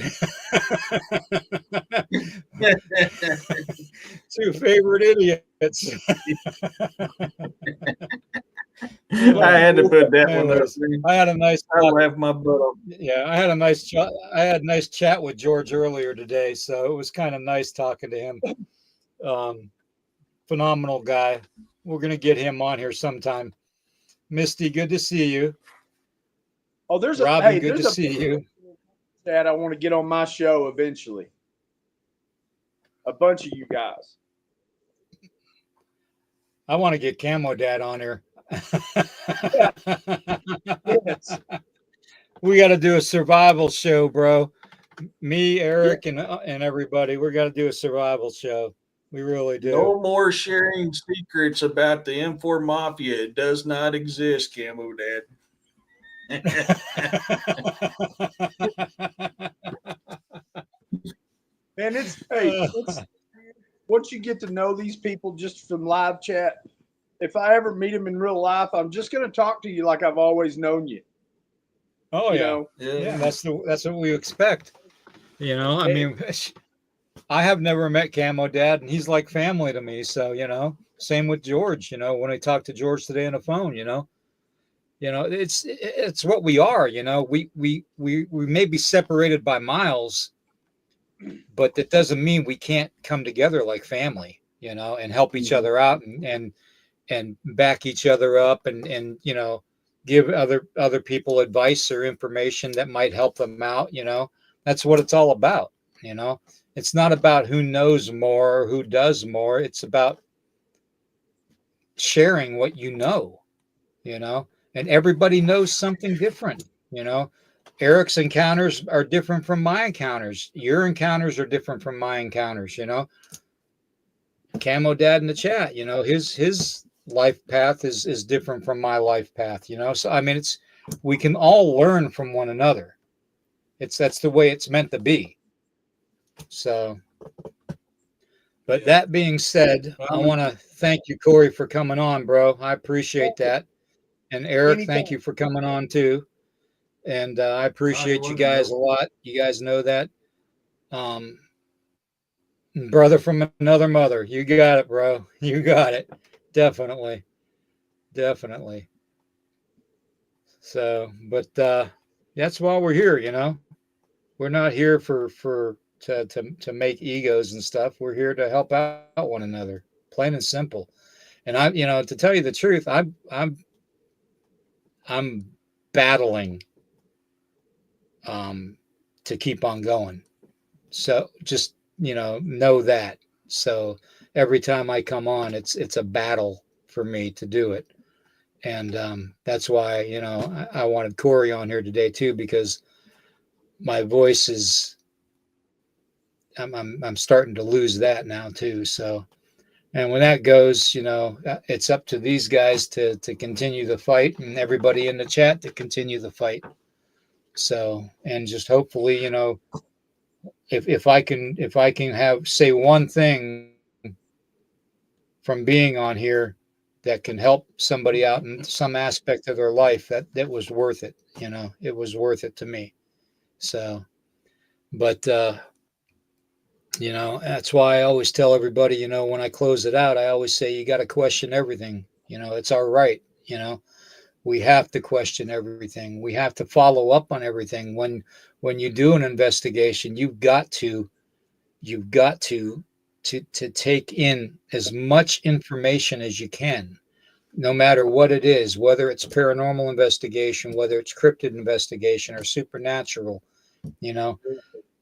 A: Two favorite idiots.
B: I had to put that one up.
A: Anyways, I had a nice
B: I
A: talk.
B: laughed my butt off.
A: Yeah, I had a nice chat. I had a nice chat with George earlier today, so it was kind of nice talking to him. Phenomenal guy. We're gonna get him on here sometime. Misty, good to see you.
C: Oh, there's
A: Robin,
C: hey,
A: good
C: there's
A: to
C: a
A: see you.
C: that I want to get on my show eventually. A bunch of you guys.
A: I want to get Camo Dad on here.
C: Yes.
A: We got to do a survival show, bro. Me, Eric, and everybody. We got to do a survival show. We really do.
B: No more sharing secrets about the M4 Mafia. It does not exist, Camo Dad.
C: Man, it's once you get to know these people just from live chat, if I ever meet them in real life, I'm just going to talk to you like I've always known you.
A: Oh
C: You
A: yeah,
C: know?
A: yeah. That's what we expect. You know, I
C: Hey.
A: mean, I have never met Camo Dad, and he's like family to me. So same with George. When I talked to George today on the phone, it's what we are. We may be separated by miles, but that doesn't mean we can't come together like family. And help each other out and back each other up and give other people advice or information that might help them out. That's what it's all about. It's not about who knows more or who does more. It's about sharing what and everybody knows something different. Eric's encounters are different from my encounters. Your encounters are different from my encounters. Camo Dad in the chat, his life path is different from my life path. So I mean, we can all learn from one another. That's the way it's meant to be. So, but that being said, I want to thank you, Corey, for coming on, bro. I appreciate that. And Eric, thank you for coming on too. And I appreciate you guys a lot. You guys know that. Brother from another mother. You got it, bro. You got it. Definitely. So, but that's why we're here. We're not here to make egos and stuff. We're here to help out one another, plain and simple. And to tell you the truth, I'm battling to keep on going. So just know that. So every time I come on, it's a battle for me to do it. And that's why I wanted Corey on here today too, because my voice is I'm starting to lose that now too. So, and when that goes, it's up to these guys to continue the fight, and everybody in the chat to continue the fight. So, and just hopefully, if I can have say one thing from being on here that can help somebody out in some aspect of their life, that was worth it. It was worth it to me. So, but that's why I always tell everybody, when I close it out, I always say you got to question everything. It's our right. We have to question everything. We have to follow up on everything. When you do an investigation, you've got to take in as much information as you can, no matter what it is, whether it's paranormal investigation, whether it's cryptid investigation or supernatural,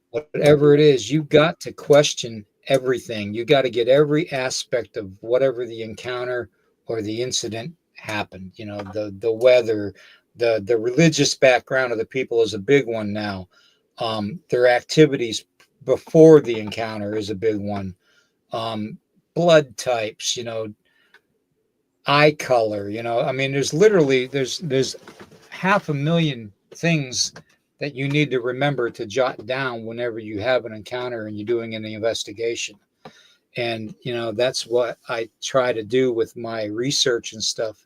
A: whatever it is, you've got to question everything. You got to get every aspect of whatever the encounter or the incident happened. The weather, the religious background of the people is a big one now. Their activities before the encounter is a big one. Blood types, eye color, I mean, there's 500,000 things that you need to remember to jot down whenever you have an encounter and you're doing an investigation. And that's what I try to do with my research and stuff,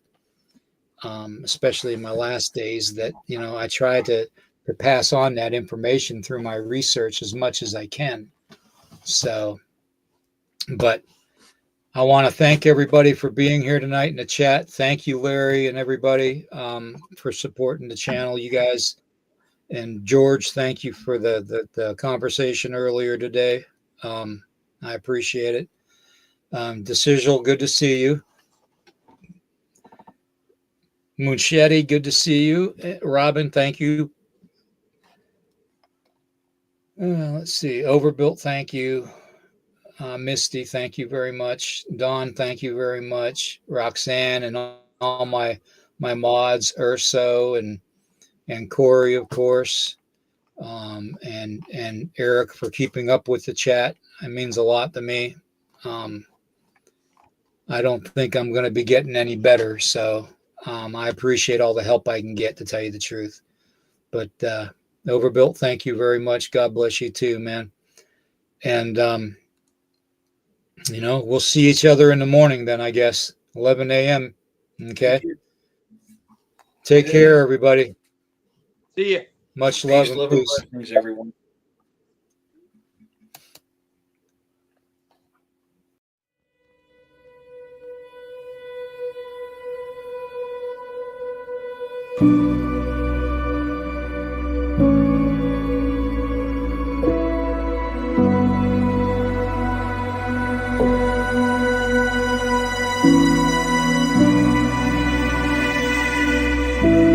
A: especially in my last days, that I try to pass on that information through my research as much as I can. So, but I want to thank everybody for being here tonight in the chat. Thank you, Larry, and everybody for supporting the channel. You guys and George, thank you for the conversation earlier today. I appreciate it. Decisional, good to see you. Munchetti, good to see you. Robin, thank you. Let's see. Overbuilt, thank you. Misty, thank you very much. Dawn, thank you very much. Roxanne and all my mods, Urso and Corey, of course, and Eric for keeping up with the chat. It means a lot to me. I don't think I'm going to be getting any better, so I appreciate all the help I can get, to tell you the truth. But Overbuilt, thank you very much. God bless you too, man. And we'll see each other in the morning then, I guess. 11 a.m. Okay. Take care, everybody.
C: See ya.
A: Much love
B: Peace,
A: and
B: love, and
A: peace.
B: blessings, everyone.
D: Thank you.